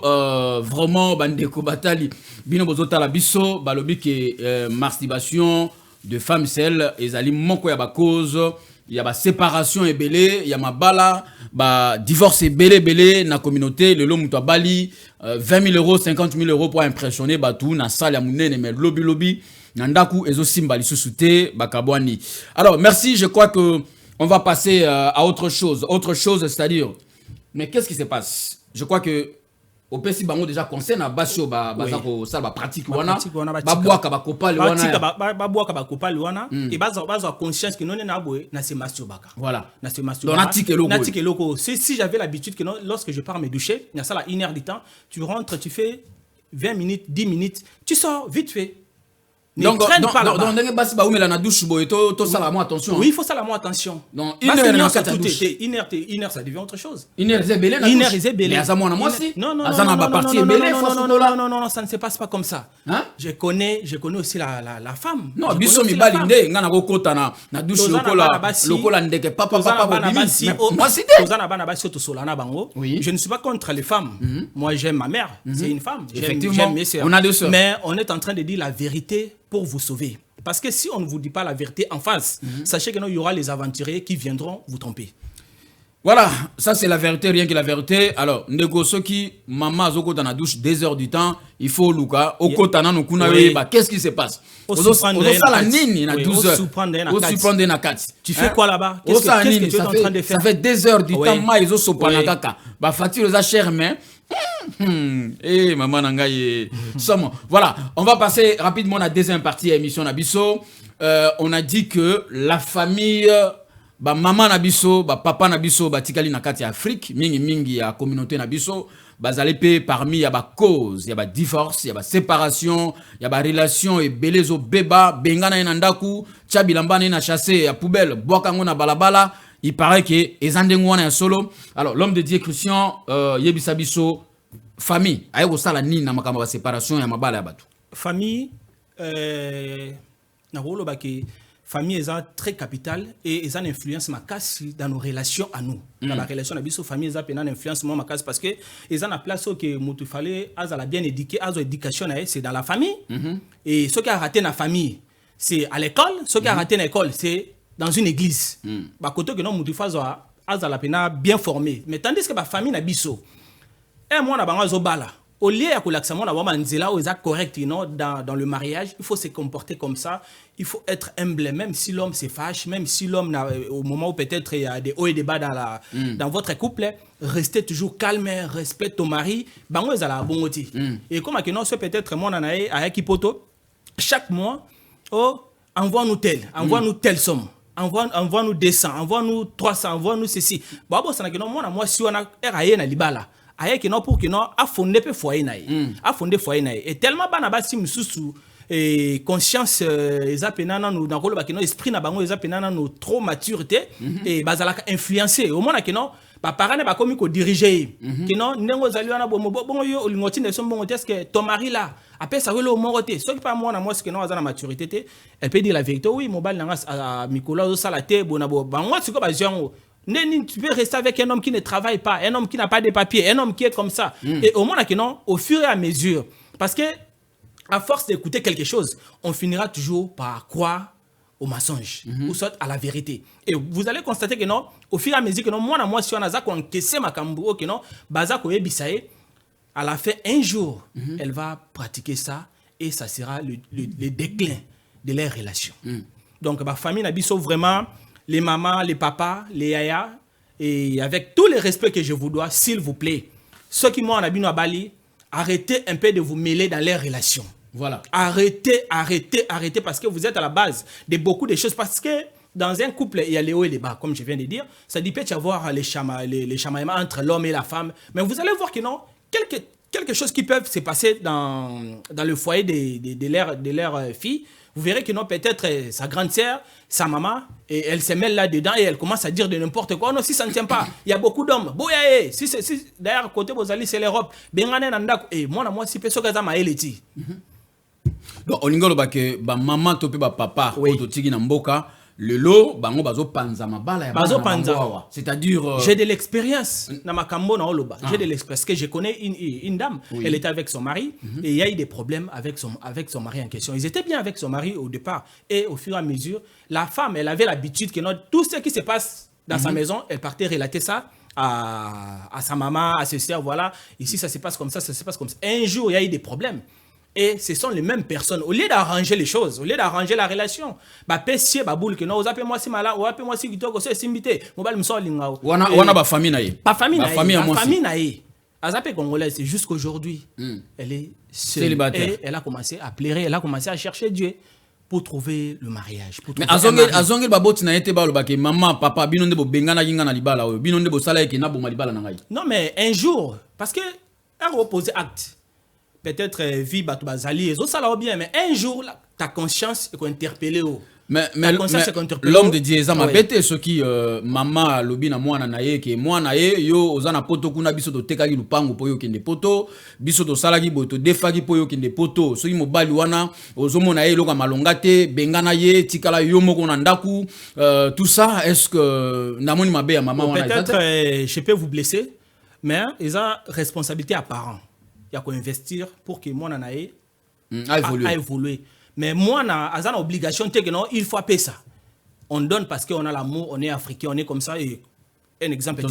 [SPEAKER 1] vraiment, Bandeko Batali, Bino Bozota la Bisso, Balobi qui masturbation de femmes celles, et Zali Moko Yaba cause, il y a séparation et belé, il y a ma bala, divorce et belé, na communauté, le lot Bali, 20 000 euros, 50 000 euros pour impressionner, tout, na salle, mais lobby, nandaku, ezo simbali susute, bakabwani. Alors, merci, je crois que on va passer à autre chose. Autre chose, c'est-à-dire... Mais qu'est-ce qui se passe? Je crois que... Au PC, bango déjà concerne à Basio, ça va pratique wana. Babouaka ba kopal wana.
[SPEAKER 2] Babouaka ba kopal wana. Et bazo conscience que non na boé na se masturbaka.
[SPEAKER 1] Voilà.
[SPEAKER 2] Na se masturbaka. Natique loko. Si j'avais l'habitude que non, lorsque je pars me doucher, il y a ça là 1 heure du temps, tu rentres, tu fais 20 minutes, 10 minutes, tu sors vite fait.
[SPEAKER 1] Donc, attention.
[SPEAKER 2] Oui, il faut ça la moi attention.
[SPEAKER 1] Donc,
[SPEAKER 2] 1 heure, ça devient autre chose.
[SPEAKER 1] 1 heure, c'est belé.
[SPEAKER 2] 1 heure, c'est belé.
[SPEAKER 1] Mais
[SPEAKER 2] non, ça ne se passe pas comme ça. Je connais aussi la femme.
[SPEAKER 1] Non, biso mi balinde, ngana ko kota na douche lokola ndeke papa.
[SPEAKER 2] Je ne suis pas contre les femmes. Moi, j'aime ma mère. C'est une femme.
[SPEAKER 1] Effectivement,
[SPEAKER 2] on a 2 sœurs. Mais on est en train de dire la vérité pour vous sauver. Parce que si on ne vous dit pas la vérité en face, sachez qu'il y aura les aventuriers qui viendront vous tromper.
[SPEAKER 1] Voilà, ça c'est la vérité, rien que la vérité. Alors, négocio qui, maman zoko dans la douche 2 heures du temps, il faut Luka, oko tanano kuna qu'est-ce qui se passe? Tu
[SPEAKER 2] fais quoi là-bas? Qu'est-ce que tu es en train de faire?
[SPEAKER 1] Ça fait 2 heures du temps, ma iso sopana kaka. Ba facture za cher mais eh maman nangaye. Voilà, on va passer rapidement à la deuxième partie de l'émission Nabiso. On a dit que la famille maman Nabiso, papa Nabiso, tikali na kati Afrique, mingi ya communauté Nabiso, bazalepe parmi ya cause, ya divorce, ya séparation, ya relation et belezo beba, bengana na ndaku, chabilamba na chassé ya poubelle, boakango na balabala, il paraît que ezandengwana ya solo. Alors l'homme de Dieu Christian yebisa biso famille, ayeko sala nini na makambo ba séparation ya mabala ya batu.
[SPEAKER 2] Famille na rolo baki famille est très capitale et ils ont une influence ma casse dans nos relations à nous. Dans la relation avec la famille, ils ont une influence ma casse parce que ils ont la place où il fallait la bien éduquer, éducation c'est dans la famille. Et ceux qui ont raté la famille, c'est à l'école. Ceux qui ont raté l'école, c'est dans une église. Bah côté que non mutufazo la pena bien formé. Mais tandis que la famille na biso, et moi na bango bala. Au lieu de correct dans le mariage, il faut se comporter comme ça. Il faut être humble, même si l'homme se fâche, même si l'homme, au moment où peut-être il y a des hauts et des bas dans votre couple, restez toujours calme, respecte ton mari. Et comme c'est peut-être moi, chaque mois, envoie-nous telle somme. Envoie-nous 200, envoie-nous 300, envoie-nous ceci. Moi, si on a na libala. Pour que non a fondé pe foyer naï et tellement bana basi mususu et conscience ezapena nous dans le bakino esprit na bango ezapena nous trop maturité et bazalaka influencer au moins que non ba parents ba komi ko diriger que non nengo zali wana bon yo lingoti ne son bon est-ce que ton mari là après ça le mon côté ce qui pas moi na moi ce que non azana maturité elle peut dire la vérité oui mobile na Nicolas au salate bonabo ba moi ce que ba jean tu peux rester avec un homme qui ne travaille pas, un homme qui n'a pas de papiers, un homme qui est comme ça. Et au moins, au fur et à mesure, parce que à force d'écouter quelque chose, on finira toujours par croire au mensonge ou soit à la vérité. Et vous allez constater que non, au fur et à mesure que non, moi, si on a ça, qu'on encaisse ma cambo, que non, baza ko yebisaye, à la fin, un jour, elle va pratiquer ça et ça sera le déclin de leurs relations. Donc, ma famille n'a pas vraiment. Les mamans, les papas, les yaya, et avec tout le respect que je vous dois, s'il vous plaît, ceux qui m'ont en à Bali, arrêtez un peu de vous mêler dans les relations.
[SPEAKER 1] Voilà.
[SPEAKER 2] Arrêtez, parce que vous êtes à la base de beaucoup de choses. Parce que dans un couple, il y a les hauts et les bas, comme je viens de dire. Ça dit peut y avoir les chamaillements entre l'homme et la femme. Mais vous allez voir que non, quelque chose qui peuvent se passer dans le foyer de leurs filles. Vous verrez que non, peut-être sa grande sœur, sa maman, et elle se mêle là-dedans et elle commence à dire de n'importe quoi. Non, si ça ne tient pas, il y a beaucoup d'hommes. Boyaye, si d'ailleurs, côté Bozali, c'est l'Europe. Et moi, si personne n'a pas été.
[SPEAKER 1] Donc, on a dit que maman, papa, Namboka. Le lot, bango bazo panza mabala ya c'est-à-dire
[SPEAKER 2] j'ai de l'expérience na makambo na oloba. J'ai de l'expérience parce que je connais une dame, elle était avec son mari et il y a eu des problèmes avec son mari en question. Ils étaient bien avec son mari au départ et au fur et à mesure, la femme, elle avait l'habitude que tout ce qui se passe dans sa maison, elle partait relater ça à sa maman, à ses sœurs, voilà. Ici ça se passe comme ça, ça se passe comme ça. Un jour, il y a eu des problèmes. Et ce sont les mêmes personnes. Au lieu d'arranger les choses, au lieu d'arranger la relation, bah pessier baboul que non, vous appelez moi si malade, ou appelez moi si kitoko, c'est simbité. Mobile me lingao.
[SPEAKER 1] Wana ba famille naïe.
[SPEAKER 2] Pas famille naïe. Famille naïe. Azapé congolaise, c'est jusqu'aujourd'hui, elle est célibataire. Et elle a commencé à pleurer, elle a commencé à chercher Dieu pour trouver le mariage.
[SPEAKER 1] Mais azongel baboti na été ba lobake maman papa binonde bo bengana yinga na libala o binonde bo sala ke na bo malibala na ngai.
[SPEAKER 2] Non mais un jour parce que elle repose acte. Peut-être vie batou bazali et ça là bien mais un jour ta conscience est interpellée.
[SPEAKER 1] Mais l'homme de Dieu ça m'a bête ce qui maman lobi na mwana na ye ke mwana ye yo ozana poto kuna biso to tekaki lupango po yo kende poto biso to salaki boto defaki po yo kende poto so mobali wana ozomona ye loka malongate bengana ye tikala yo moko na ndaku tout ça est-ce que namoni mabe ya maman wana
[SPEAKER 2] peut-être je peux vous blesser mais ils ont responsabilité à parents. Il y a qu'à investir pour que moi n'aille a évolué. Mais moi n'a obligation que non, il faut payer ça. On donne parce qu'on a l'amour, on est africain, on est comme ça et un exemple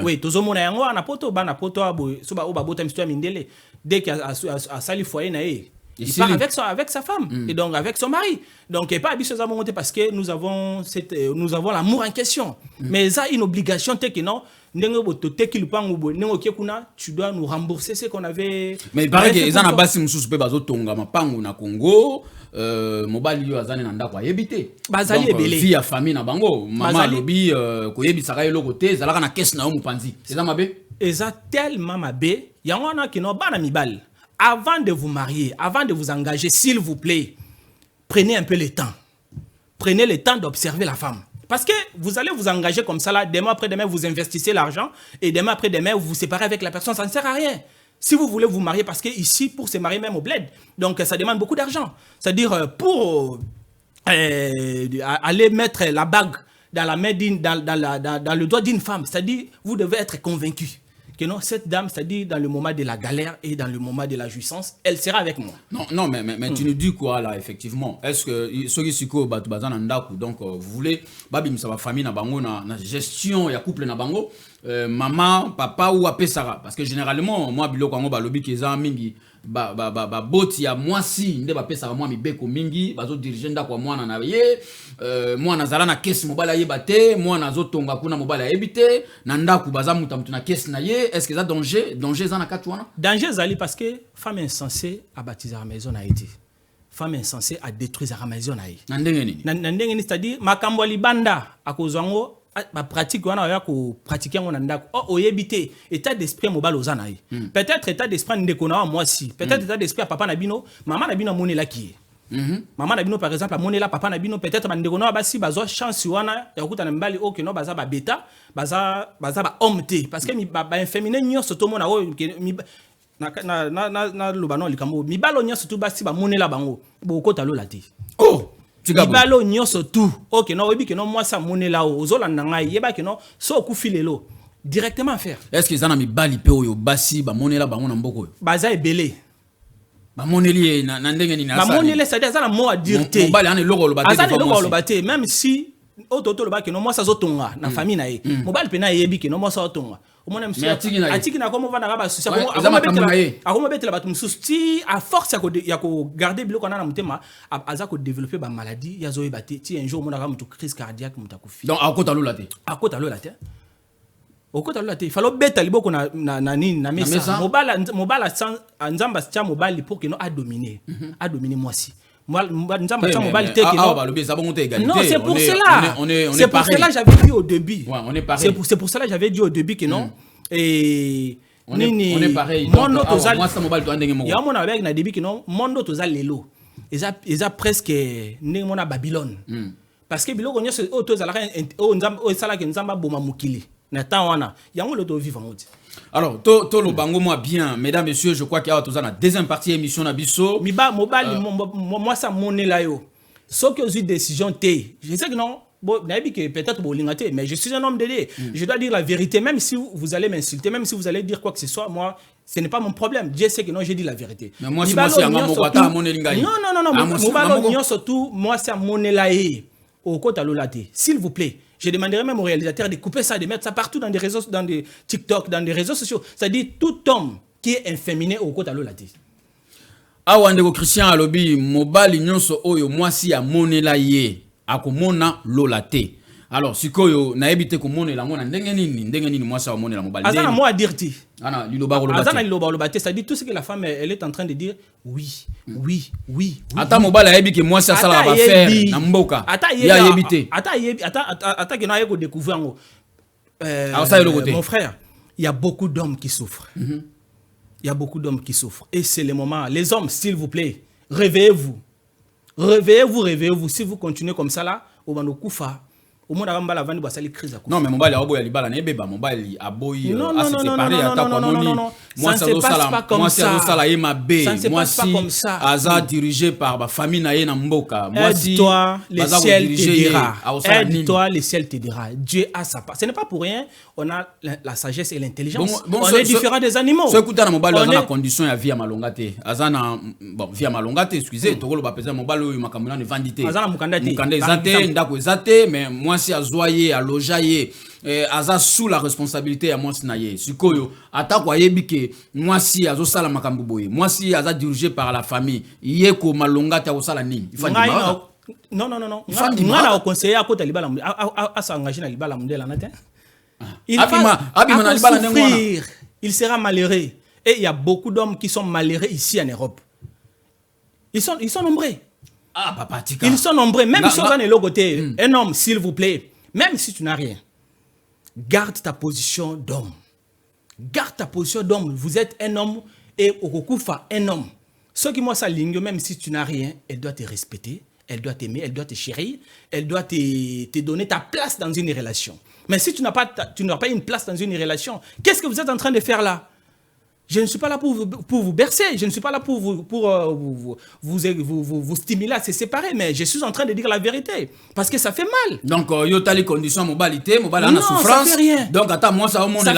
[SPEAKER 2] oui, tout le monde a un poto, bana poto soba oba botam histoire mindele dès qu'il a sali foyer naé. Il part avec sa femme et donc avec son mari. Donc et pas habitué à monter parce que nous avons l'amour en question. Mais ça une obligation que non. Tu dois nous rembourser ce qu'on avait.
[SPEAKER 1] Mais il paraît que les Anabassi Moussous pe bazo tonga mapangu na Congo, mobali yo azane na ndako ayebite.
[SPEAKER 2] Bazali ebele.
[SPEAKER 1] Fille à famille na bango, maman lobi ko yebisaka yo lokote, zalaka na caisse na yo mupanzi. C'est ça mabe?
[SPEAKER 2] Eza tellement mabe, yangwana ki no bana mibal. Avant de vous marier, avant de vous engager, s'il vous plaît, prenez un peu le temps. Prenez le temps d'observer la femme. Parce que vous allez vous engager comme ça, là, demain après-demain, vous investissez l'argent, et demain après-demain, vous vous séparez avec la personne, ça ne sert à rien. Si vous voulez vous marier, parce que ici, pour se marier même au bled, donc ça demande beaucoup d'argent. C'est-à-dire, pour aller mettre la bague dans la main dans le doigt d'une femme. C'est-à-dire, vous devez être convaincu que non, cette dame, c'est-à-dire dans le moment de la galère et dans le moment de la jouissance, elle sera avec moi.
[SPEAKER 1] Non, mais tu nous dis quoi là, effectivement? Est-ce que ceux qui sont donc vous voulez, babim, ça va famille na bango na gestion, il y a couple na bango, maman, papa ou apé Sarah? Parce que généralement, moi, bilo kango balobi keza mingi, boti ya moi si, nde bapé Sarah moi mi beko mingi, bazo diriger ndako moi na ye, moi na zala na caisse mobile ye bate, moi na zo tonga kuna mobile ebite, na ndako baza muta mutu na caisse na ye. Est-ce que ça danger za na katwana?
[SPEAKER 2] Danger zali parce que femme insensée a baptisé la maison na été. Femme insensée a détruit la maison na ye.
[SPEAKER 1] Na ndenge nini?
[SPEAKER 2] Na ndenge nini, c'est-à-dire makambo libanda akozango ba pratique wana ya ko pratiquer ngo na ndako. O yebite état d'esprit mobile ozana ye. Peut-être état d'esprit ndeko na moi si. Peut-être état d'esprit à papa na bino, maman na bino monela ki. Maman na bino par exemple monela papa na bino, peut-être bandeko na basi bazo chance wana ya kuta na mbali o ke no baza ba beta, baza ba homme te parce que mi ba inféminé nyonso to mona o na lobano likambo mi balo nyonso to basi ba monela bango bo kota lola te.
[SPEAKER 1] Oh,
[SPEAKER 2] Ibalo nyonso tout. OK, non, oui, que non, moi ça moné là aux Olandanga, yeba que non, so ku filelo directement faire.
[SPEAKER 1] Est-ce que ça na mi bali pe oyo basi ba moné là bango na mboko?
[SPEAKER 2] Baza ebele.
[SPEAKER 1] Ba moné li na ndenge ni na
[SPEAKER 2] ça. Ba moné li ça dit ça na mot à dire te.
[SPEAKER 1] Mobali ane logo lo baté.
[SPEAKER 2] Ça ne logo lo baté même si auto lo ba que non moi ça zotonga na famille na ye. Mobali pe na yebi que non moi ça zotonga.
[SPEAKER 1] Mais
[SPEAKER 2] atiki na comme vana ba souci akoma betela batu mususti à force ya ko garder biloko na mutema aza ko développer ba maladie ya zoe baté ti un jour mona ka mutu crise cardiaque mutakufi
[SPEAKER 1] donc akota lo laté
[SPEAKER 2] okota lo laté falo beta liboko na nini na mesa mobala sans nzamba tia mobali pour que no a dominer moi si nzamba tia mobali te que non c'est pour cela c'est pour cela j'avais dit au début c'est pour cela j'avais dit au début que non et
[SPEAKER 1] on est pareil mondo tozali moi ça mobile to ndenge moko
[SPEAKER 2] ya mona avec na début que non mondo tozali lelo eza presque ndenge mona Babylone parce que biloko nyonso o tozala o nzamba o sala ke nzamba boma mukili na temps wana yango lo to vivre ngoti.
[SPEAKER 1] Alors to lo bango moi bien mesdames messieurs je crois qu'il y a tozana deuxième partie émission na biso
[SPEAKER 2] miba mobile moi ça monela yo ce que j'ai décision té je sais que non. Bon, que peut-être mais je suis un homme de Dieu. Je dois dire la vérité, même si vous allez m'insulter, même si vous allez dire quoi que ce soit, moi, ce n'est pas mon problème. Dieu sait que non, j'ai dit la vérité.
[SPEAKER 1] Mais moi, c'est un non,
[SPEAKER 2] surtout, moi, c'est un monelaï au côté de s'il vous plaît, je demanderai même au réalisateur de couper ça, de mettre ça partout dans des réseaux, dans des TikTok, dans des réseaux sociaux. C'est-à-dire tout homme qui est inféminé au côté de l'olati.
[SPEAKER 1] Awandeko Christian alobi mobali nyonso oyo mwasi ya monelaï. Akomona lolate. Alors sikoyo na ebite ko monela ngona ndenge nini moi ça monela mobali.
[SPEAKER 2] Azana moi à dire ti.
[SPEAKER 1] Ana liloba ko lobate.
[SPEAKER 2] Azana liloba ko lobate, ça dit tout ce que la femme elle est en train de dire oui.
[SPEAKER 1] Ata mobali ebi ke moi ça sala ba faire na mboka. Ya ebite.
[SPEAKER 2] Ata que na yeko découvrir ngo. Mon frère, il y a beaucoup d'hommes qui souffrent. Il y a beaucoup d'hommes qui souffrent et c'est le moment. Les hommes, s'il vous plaît, réveillez-vous. Réveillez-vous. Si vous continuez comme ça là, au Manokoufa, au monde a la vente de crise.
[SPEAKER 1] Non, mais mobile aboy libala nebeba mobile aboy à se séparer à ta
[SPEAKER 2] moi ça ne se passe pas comme ça.
[SPEAKER 1] Moi si Aza dirigé par ma famille na mboka. Moi si
[SPEAKER 2] toi le ciel te dira. Aide-toi le ciel te dira. Dieu a sa part. Ce n'est pas pour rien, on a la sagesse et l'intelligence. On est différents des animaux.
[SPEAKER 1] Ce écoute na mobile on a condition ya vie à malongate. Aza na bon vie à malongate, excusez, tokolo ba pesa mobile oyo makamuna ne vandité.
[SPEAKER 2] Aza na mukandate.
[SPEAKER 1] Mukande zate ndako zate mais moi si azoyer à loger aza sous la responsabilité à moi sinaye sikoyo atakwa yebike moi si azo sala makambo boye moi si aza dirigé par la famille yeko malonga ta osala nini il faut
[SPEAKER 2] non ngana au conseiller à côté libala a s'engager na libala mundela natin il il sera malheureux et il y a beaucoup d'hommes qui sont malheureux ici en Europe. Ils sont nombreux. Ils sont nombreux même si on est le côté un homme s'il vous plaît même si tu n'as rien. Garde ta position d'homme. Garde ta position d'homme. Vous êtes un homme et Okukufa, un homme. Ce qui moi ça ligne, même si tu n'as rien, elle doit te respecter, elle doit t'aimer, elle doit te chérir, elle doit te donner ta place dans une relation. Mais si tu n'as pas une place dans une relation, qu'est-ce que vous êtes en train de faire là? Je ne suis pas là pour vous bercer, je ne suis pas là pour vous stimuler à se séparer, mais je suis en train de dire la vérité, parce que ça fait mal.
[SPEAKER 1] Donc, yo t'as les conditions mobilité, mobile en souffrance.
[SPEAKER 2] Ça fait rien.
[SPEAKER 1] Donc, attends, moi ça au monde là,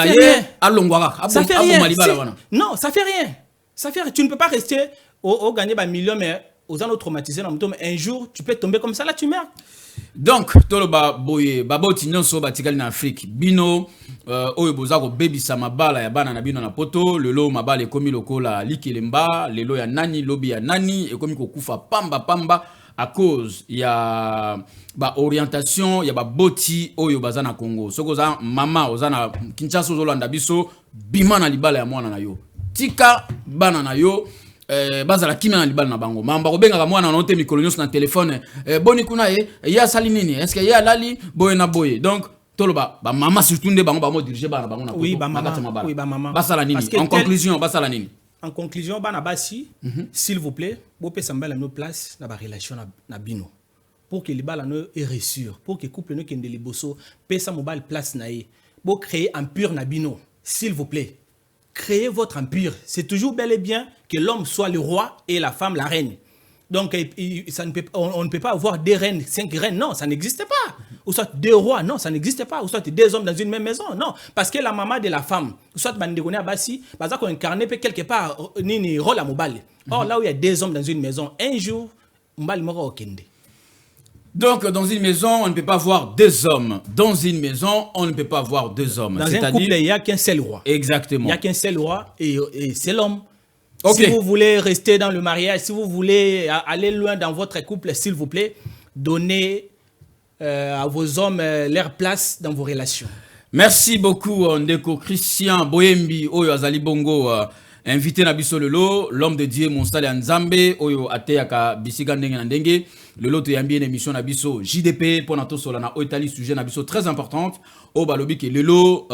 [SPEAKER 2] ça fait rien. Non, ça fait rien. Ça fait rien. Tu ne peux pas rester au gagner un million, mais aux gens traumatisés, un jour, tu peux tomber comme ça, là tu meurs.
[SPEAKER 1] Donc, tolo boye baboti nyonso batikali na Afrique bino oyo boza ko bebisa mabala ya bana na bino na poto lelo mabala ekomi lokola likelemba lelo ya nani lobi ya nani ekomi kokufa pamba à cause ya orientation ya boti oyo baza na Congo soko za mama oza na Kinshasa ozolanda biso bima na libala ya mwana na yo tika bana na yo bazala kimia na libala na bango mamba ko benga mwana na ote mikolo nyonso na telefone boni kuna ya sali nini est-ce que ya lali boye na boye donc toloba ba mama surtout nde bango ba mo diriger bana bango na
[SPEAKER 2] oui ba maman
[SPEAKER 1] basala nini en conclusion basala nini
[SPEAKER 2] en conclusion bana basi s'il vous plaît bo pesa mbala no place na ba relation na bino pour que libala no est reçu pour que couple no kende liboso pesa mobile place na ye bo créer un pur na bino s'il vous plaît. Créez votre empire. C'est toujours bel et bien que l'homme soit le roi et la femme la reine. Donc, on ne peut pas avoir des reines, 5 reines. Non, ça n'existe pas. Ou soit 2 rois. Non, ça n'existe pas. Ou soit 2 hommes dans une même maison. Non. Parce que la maman de la femme, soit Bandegone Abassi, parce qu'on incarne quelque part ni rôle à Mobile. Or, là où il y a 2 hommes dans une maison, un jour, Mobile mora au Kende.
[SPEAKER 1] Donc, dans une maison, on ne peut pas avoir 2 hommes. Dans une maison, on ne peut pas avoir 2 hommes.
[SPEAKER 2] Dans un couple, il n'y a qu'un seul roi.
[SPEAKER 1] Exactement.
[SPEAKER 2] Il n'y a qu'un seul roi et c'est l'homme. Okay. Si vous voulez rester dans le mariage, si vous voulez aller loin dans votre couple, s'il vous plaît, donnez à vos hommes leur place dans vos relations.
[SPEAKER 1] Merci beaucoup, Ndeko Christian Boyembi, Oyo Azali Bongo. Invité na biso lelo l'homme de Dieu Monsale Nzambe oyo ateyaka bisika ndenge na ndenge lelo to yambi une émission na biso JDP pour nato sola na Italie sujet na biso très importante o balobi ke lelo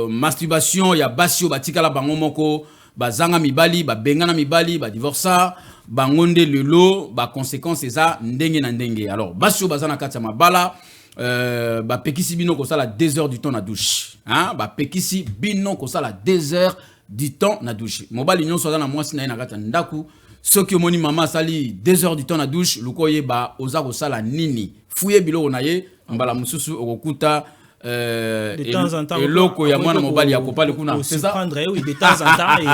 [SPEAKER 1] masturbation ya basio batikala bango moko bazanga mibali ba bengana mibali ba divorça bangonde lelo ba conséquences eza ndenge na ndenge alors basio bazana kati ya mabala ba pekisi bino ko sala 2 heures du temps na douche hein ba pekisi bino ko sala 2 heures du temps na douche mobali nyonso za na mwasi na na kata ndaku soki omoni mama sali 2 heures du temps na douche lukoye ba oza ko sala nini fuye biloko na ye mbala mususu okokuta
[SPEAKER 2] de temps en temps
[SPEAKER 1] eloko ya mwana mobali ya kopale kuna
[SPEAKER 2] c'est ça prendre oui de temps en temps et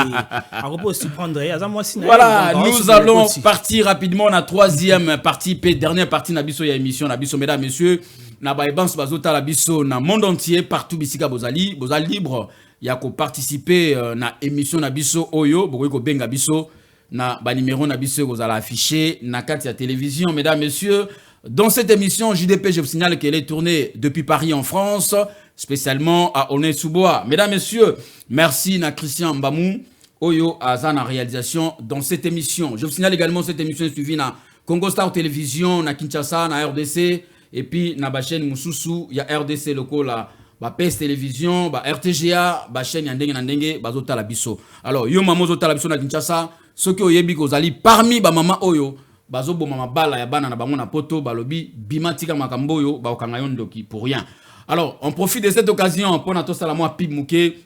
[SPEAKER 2] à repos se prendre aza mwasi na
[SPEAKER 1] voilà nous allons partir rapidement na 3e partie et dernière partie na biso ya émission na biso mesdames messieurs na ba ebans bazota la biso na monde entier partout bisika bozali libre ya ko participer na émission na biso oyo bokoki ko benga biso na ba numéro na biso ko zala afficher na carte ya télévision mesdames messieurs dans cette émission JDP je vous signale qu'elle est tournée depuis Paris en France spécialement à Aulnay-sous-Bois mesdames messieurs merci na Christian Mbamou oyo azana réalisation dans cette émission je vous signale également cette émission est suivie na Congo Star Télévision na Kinshasa na RDC et puis na ba chaîne Mususu ya RDC lokola ba PS Télévision, ba RTGA, ba chaîne yandenge nandenge, ba zota la biso. Alors, yo mamo zota la biso na Kinshasa, soki oyebi kozali parmi ba mama oyo, ba zo bo mama bala ya bana na bango na poto, ba lobi bimatika makambo yo, ba okanga yo ndoki pour rien. Alors, on profite de cette occasion pour na to sala moi pib muke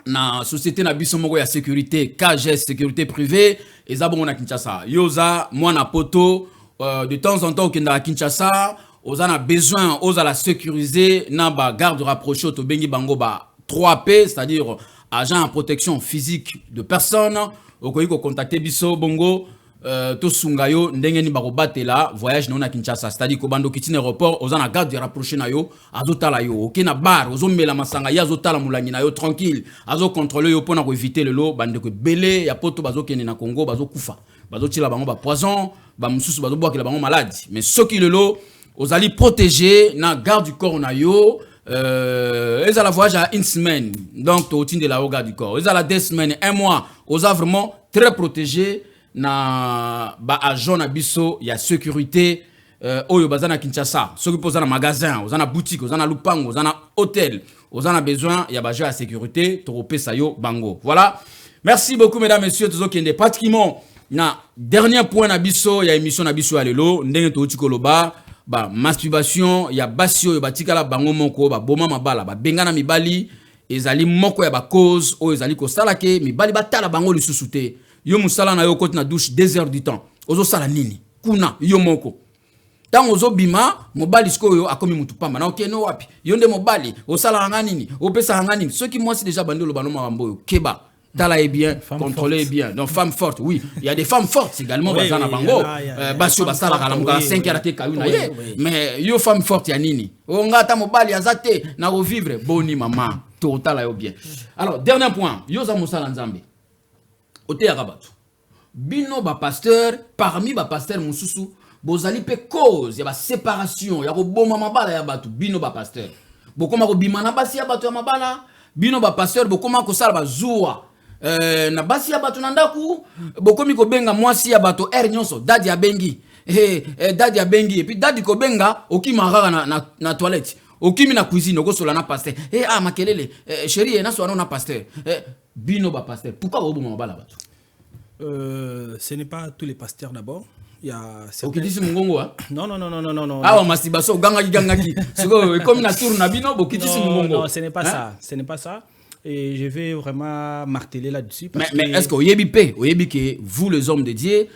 [SPEAKER 1] na société na biso moko ya sécurité, KGS sécurité privée, ezabongo na Kinshasa. Yoza moi na poto de temps en temps okenda à Kinshasa. Aux a besoin, aux a la sécuriser, na ba garde rapproché au bengi bango ba 3P, c'est-à-dire agent en protection physique de personnes. Au ko contacter biso bongo to sungayo ndenge ni bako batela voyage na Kinshasa, c'est-à-dire ko bando kitine aéroport, aux a na garde rapproché na yo, azotala yo, OK na bar, ozo mela masanga ya azotala mulangi na yo tranquille, azo contrôler yo pona ko éviter le lot bande ko belé ya poto bazo kene na Congo bazo kufa. Bazo tila bango ba poison, ba mususu bazo boa ke la bango maladie. Mais soki le lot aux allez protéger na garde du corps na yo ils à la voyage à une semaine donc au de la garde du corps ils à la 2 semaines 1 mois aux a vraiment très protégé na ba agent na biso ya sécurité oyo bazana Kinshasa ceux qui posent dans magasin aux na boutique aux na lupango aux na hôtel aux a besoin ya ba agent à sécurité torope sayo bango voilà merci beaucoup mesdames messieurs tous qui est pratiquement na dernier point na biso ya émission na biso ya lelo ndenge to tikoloba ba masturbation ya basio yo batikala bango moko ba boma mabala ba bengana mibali ezali moko ya ba cause o ezali ko sala ke mibali batala bango lisusu te. Yo musala na yo koti na douche 2 heures du temps. Ozo sala nini? Kuna yo moko. Tango ozo bima mobali siko yo akomi mutu pamba na okeno wapi? Yo nde mobali osala nga nini? Opesa nga nini? Ceux qui moi c'est déjà bandolo banoma bamboyo keba. Tala est bien, contrôlez bien. Donc femme forte, oui. Il y a des femmes fortes également bazana bango. Basio basala kalamuka 5 heures te kayuna ye. Mais yo femme forte ya nini? Onga ta mobali azate na revivre boni maman. Totala yo bien. Alors dernier point, yo za musala nzambe. Ote ya kabatu. Bino ba pasteur parmi ba pasteur mususu bozali pe cause ya ba séparation ya ko boma mabala ya batu bino ba pasteur. Bokoma ko bimana basi ya batu ya mabala. Bino ba pasteur bokoma ko sala ba zuwa. Na basi ya batu nandaku bokomi ko benga mwasi ya bato nyonso dadi ya bengi dadi ya bengi et puis dadi ko benga okima kaka na toilette okimi na cuisine okosola na pasteur makelele chérie na so na pasteur bino ba pasteur pourquoi oboma mabala batu
[SPEAKER 2] ce n'est pas tous les pasteurs d'abord. Il y a
[SPEAKER 1] okitisi mungongo
[SPEAKER 2] non.
[SPEAKER 1] Awa masibaso gangaki siko comme na tour na bino bokitisi mungongo.
[SPEAKER 2] Non, ce n'est pas ça, ce n'est pas ça. Et je vais vraiment marteler là-dessus.
[SPEAKER 1] Mais est-ce que oyebi que vous les hommes de Dieu,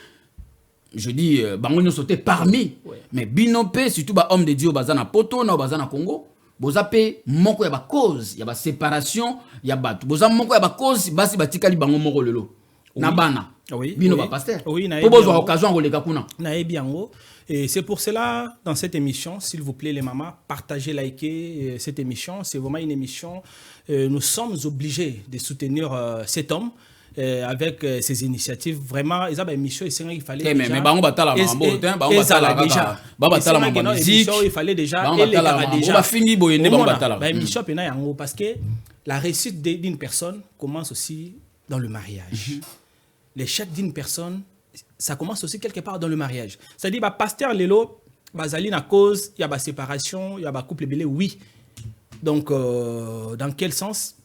[SPEAKER 1] je dis bangonyo sauté parmi, mais binope surtout ba homme de Dieu bazana poto na bazana Congo, bozape moko ya ba cause, ya ba séparation, ya batu. Boza moko ya ba cause basi batikali bango moko lelo. Na bana.
[SPEAKER 2] Oui.
[SPEAKER 1] Bino ba pasteur.
[SPEAKER 2] Oui, na
[SPEAKER 1] pour besoin occasion koleka kuna.
[SPEAKER 2] Na ebiango. Et c'est pour cela, dans cette émission, s'il vous plaît les mamans, partagez, likez cette émission. C'est vraiment une émission. Nous sommes obligés de soutenir cet homme avec ses initiatives. Vraiment, ils ont une émission. Il fallait déjà.
[SPEAKER 1] Mais bango batala mambo, bango batala déjà. Bango batala mambo musique.
[SPEAKER 2] Il fallait déjà.
[SPEAKER 1] Bango batala déjà. Bango fini boyende bango batala.
[SPEAKER 2] Émission pena yango parce que la réussite d'une personne commence aussi dans le mariage. L'échec d'une personne, ça commence aussi quelque part dans le mariage. C'est-à-dire, pasteur Lelo, bazali na cause, il y a ba séparation, il y a ba couple belé, oui. Donc, dans quel sens?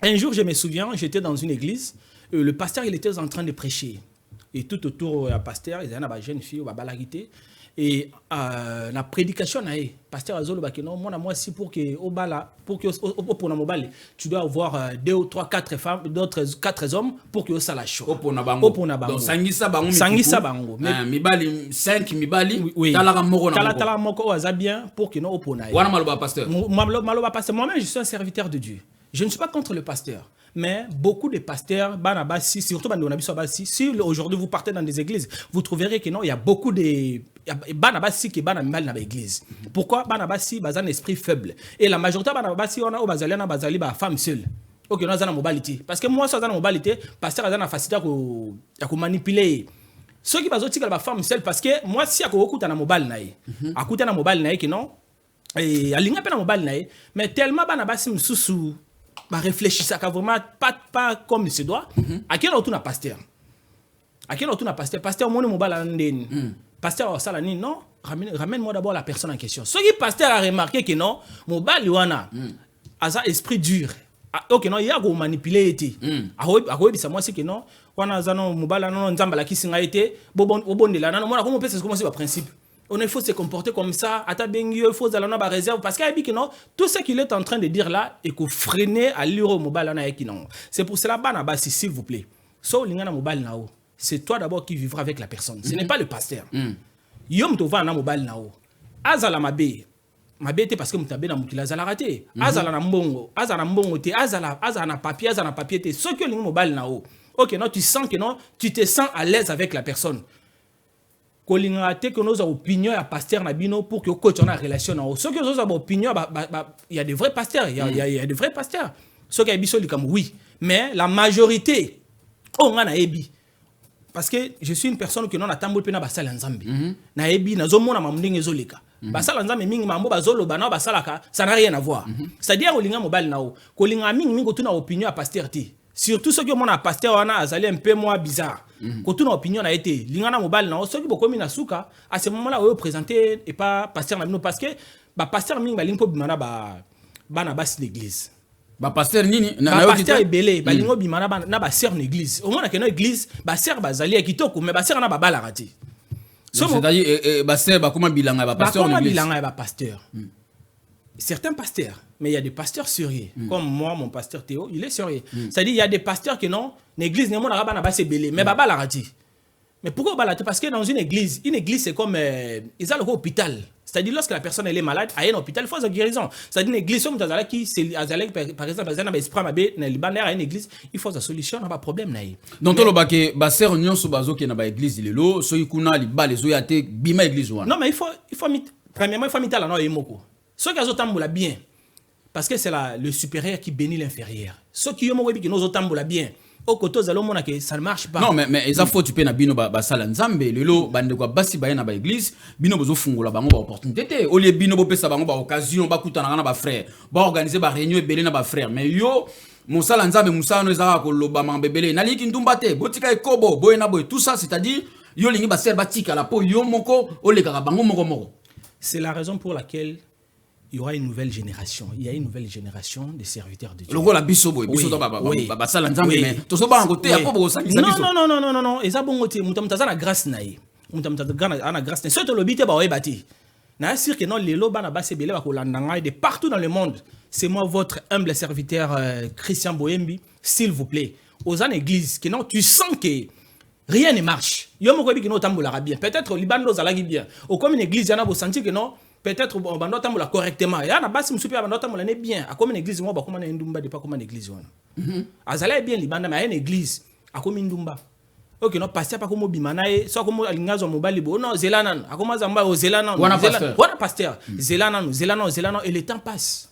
[SPEAKER 2] Un jour, je me souviens, j'étais dans une église, le pasteur, il était en train de prêcher. Et tout autour, le pasteur, il y a une jeune fille, il balagité. Et la prédication, le pasteur Azolo Bakeno, moi aussi pour que pour mobile, tu dois avoir 2 ou 3, 4 femmes, d'autres 4 hommes pour que ça la chaud.
[SPEAKER 1] Donc sangisa bango. Mibali 5 mibali. Talaka moko na.
[SPEAKER 2] Talaka moko aza bien pour que non opona.
[SPEAKER 1] Wana maloba pasteur.
[SPEAKER 2] Maloba pasteur. Moi-même je suis un serviteur de Dieu. Je ne suis pas contre le pasteur. Mais beaucoup de pasteurs, Banabasi, surtout Banabasi, si aujourd'hui vous partez dans des églises, vous trouverez que non, il y a beaucoup de Banabasi qui est Banabal dans l'église. Pourquoi Banabasi a un esprit faible? Et la majorité de Banabasi, on a Bazali, femme seule. Ok, on a une mobilité. Parce que moi, ça a une mobilité, pasteur a une facilité à manipuler. Ceux qui ont une femme seule, parce que moi, si je suis un mobile, et à l'ingé mobile, mais tellement Banabasi sous bah réfléchir ça vraiment pas comme il se doit. À quel autre pasteur? À quel autre pasteur mon mobile pasteur ça non, ramène-moi d'abord la personne en question. Ce qui pasteur a remarqué que non, mobile wana a ça esprit dur. OK non, il y a go manipuler été. Ça moi c'est que non, wana zano mobile non nzamba ki singa été bobondela non moi comment peut se commencer par principe. On faut se comporter comme ça, il faut aller dans la réserve. Parce qu'il que non, tout ce qu'il est en train de dire là, et qu'il freine à l'euro mobile. C'est pour cela, s'il vous plaît. C'est toi d'abord qui vivras avec la personne. Ce n'est pas le pasteur. Yom tova na mobile nao. Azala mabe. Mabe te parce que mutabe na mutila azala raté. Azala na mbongo. Azala mbongo te. Azala na papier te. Ce que le mobile nao. Ok, non, tu sens que non, tu te sens à l'aise avec la personne. Que nos opinions à pasteur Nabino pour que coach on a relation. Ceux qui ont opinions, il y a des vrais pasteurs, il y a des vrais pasteurs. Ceux qui ont comme oui, mais la majorité, on a ebi. Parce que je suis une personne qui non attend beaucoup na basala nzambe. Na ebi na zomo na mamndinge zoleka. Basala nzambe mingi mambo bazolo bana basalaka, ça n'a rien à voir. C'est-à-dire olinga mobile nao, kolinga mingi tuna opinion à pasteur ti. Surtout ceux qui ont un pasteur wana azali un peu moins bizarre. Quand une opinion a été lingana mobile na ceux qui beaucoup mina suka à ce moment-là on présenter et pas pasteur na parce que ba pasteur mingi ba lingo bimana ba bas l'église.
[SPEAKER 1] Ba pasteur nini
[SPEAKER 2] na pasteur belé ba lingo bimana na ba sœur l'église. Au moins na église ba sœur bazali kitoko mais ba sœur na ba balarati.
[SPEAKER 1] C'est-à-dire ba sœur ba comment bilanga ba pasteur
[SPEAKER 2] l'église. Ba comment bilanga ba pasteur. certains pasteurs, mais il y a des pasteurs sérieux. Comme moi, mon pasteur Théo, il est sérieux. C'est-à-dire, il y a des pasteurs qui non, l'église n'est pas c'est belé, mais baba l'a dit. Mais pourquoi baba parce que dans une église c'est comme ils ont l'hôpital. C'est-à-dire, lorsque la personne elle est malade, à un hôpital, il faut sa guérison. C'est-à-dire, une église, comme qui, par exemple, à une église, il faut sa solution, pas de problème.
[SPEAKER 1] Donc, tu as dit que sœur Nyon Sobazo qui est dans l'église, il est là, ceux qui ont les oyaté, bima église.
[SPEAKER 2] Non, mais premièrement, il faut mettre la noix et moko. Ceux qui ont bien, parce que c'est le supérieur qui bénit l'inférieur. Ceux qui ont bien, au côté que ça ne marche pas.
[SPEAKER 1] Non, mais ils faut tu peux na bino ba sala nzambe lelo bande kwa basi ba na ba église bino bozo fungola bango ba opportunité au lieu bino bo pesa bango ba occasion ba kutana na ba frère ba organiser ba réunion ebele na ba frère mais yo mosala nzambe musano ezaka ko loba mambebele na liki ndumba te botika ekobo boyena boy tout ça c'est-à-dire yo lingi ba ser batika la po yo moko oleka bango moko.
[SPEAKER 2] C'est la raison pour laquelle il y aura une nouvelle génération. Il y a une nouvelle génération de serviteurs de Dieu.
[SPEAKER 1] Non. Et ça bon
[SPEAKER 2] côté, mutamtaza na grâce naïe. Mutamtaza na grâce naïe. Surtout le bité ba obati. Na sûr que non les loba na base belé ba kolandanga de partout dans le monde. C'est moi votre humble serviteur Christian Boyembi, s'il vous plaît. Aux en église que non tu sens que rien ne marche. Yo mo ko bi que non tambola bien. Peut-être Liban nos alagi bien. Au comme une église yana bo sentir que non peut-être on va noter correctement. Il y a na basi msupi ba noter molane bien. A comme une église moi ba comme na ndumba de pas comme une église wana. Azala bien libanda mais une église a comme ndumba. OK non pasteur pas comme bimana e so comme alingazo mobali bo non zelanan. A comme zamba o zelanan. Wana pasteur. Zelanan et le temps passe.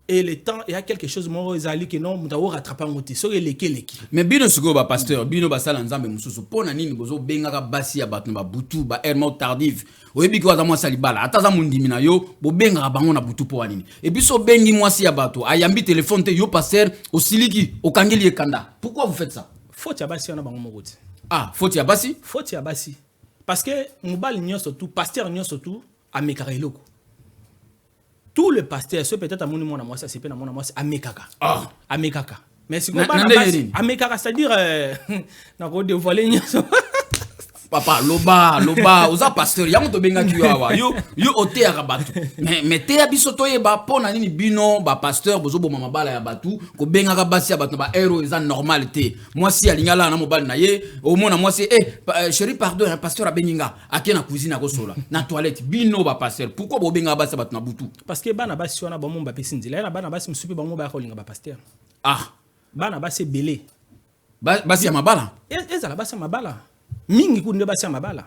[SPEAKER 2] Et le temps, il y a quelque chose moi ezali que non mutawo rattraper ngoti so leki.
[SPEAKER 1] Mais bino suko ba pasteur bino ba sala nzambe mususu pona nini bozo bengaka basi ya bato ba butu ba ermo tardive oyebi ko za mwasi libala ata za mundimi na yo bo bengaka bango na butu po nini et puis so bengi mwasi ya bato ayambi téléphone te yo pasteur osiliki okangeli ekanda. Pourquoi vous faites ça?
[SPEAKER 2] Faute ya basi na bango mokoti.
[SPEAKER 1] Ah, faute ya basi?
[SPEAKER 2] Faute ya basi. Parce que mobali nyonso tout pasteur nyonso tout amekaka eloko. Tout le pasteur, ce peut-être à mon nom, moi, ça c'est pas mon nom, c'est Amekaka. Ah, Amekaka. Mais c'est quoi Amekaka, c'est-à-dire, n'a pas dévoilé.
[SPEAKER 1] Papa, loba, oza pasteur, ya moto benga kiwa yo ote ya batu. Mais te ya biso toye ba pona nini bino ba pasteur bozo bo mama bala ya batu ko benga ka basi ya batu ba héros eza normalité. Moi si alingala na mobali na ye, au mona moi c'est chérie pardon, un pasteur a beninga akena cuisine ko sola. Na toilette bino ba pasteur. Pourquoi bo benga basi batu na butu?
[SPEAKER 2] Parce que bana basi wana ba mo ba pesi nzela, na bana basi msupi ba mo ba ko linga ba pasteur.
[SPEAKER 1] Ah,
[SPEAKER 2] bana basi belé.
[SPEAKER 1] Basi ya mabala.
[SPEAKER 2] Ezala basi ya mabala. Mingi kunde basi ya mabala.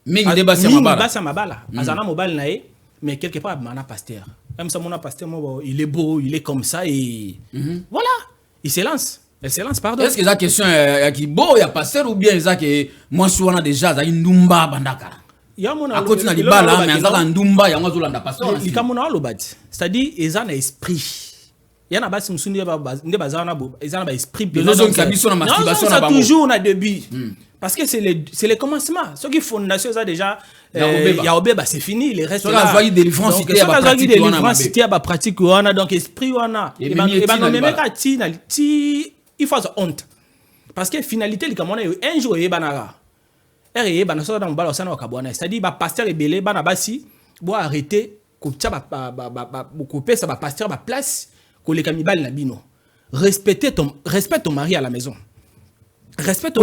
[SPEAKER 1] Mingi de basi ya
[SPEAKER 2] mabala. Azana mobile nae, mais quelque part mana pasteur. Même ça mon pasteur moi il est beau, il est comme ça et voilà, il se lance. Elle se lance pardon.
[SPEAKER 1] Est-ce que la question est qui beau ya pasteur ou bien ça que moi je suis déjà za ndumba bandaka.
[SPEAKER 2] Ya mona
[SPEAKER 1] a continue na libala mais za ndumba ya ngozula nda pasteur.
[SPEAKER 2] Il kamona lobati. C'est-à-dire ezana esprit. Il y a basi msundi nde bazana bo ezana ba esprit
[SPEAKER 1] de nos hommes qui na masturbation na bango
[SPEAKER 2] toujours na début parce que c'est le commencement ce qui fondation ça déjà ya obeba c'est fini les restes là
[SPEAKER 1] so délivrance
[SPEAKER 2] cité ya ba pratique wana donc esprit wana et ben non même ka ti il faut honte parce que finalité li kamona un jour e banara et bana so dans mbala sana wakabwana c'est-à-dire ba pasteur ebele bana basi bo arrêter ko tia ba ko pesa ba pasteur ba place. Respecte ton mari à la maison. Respecte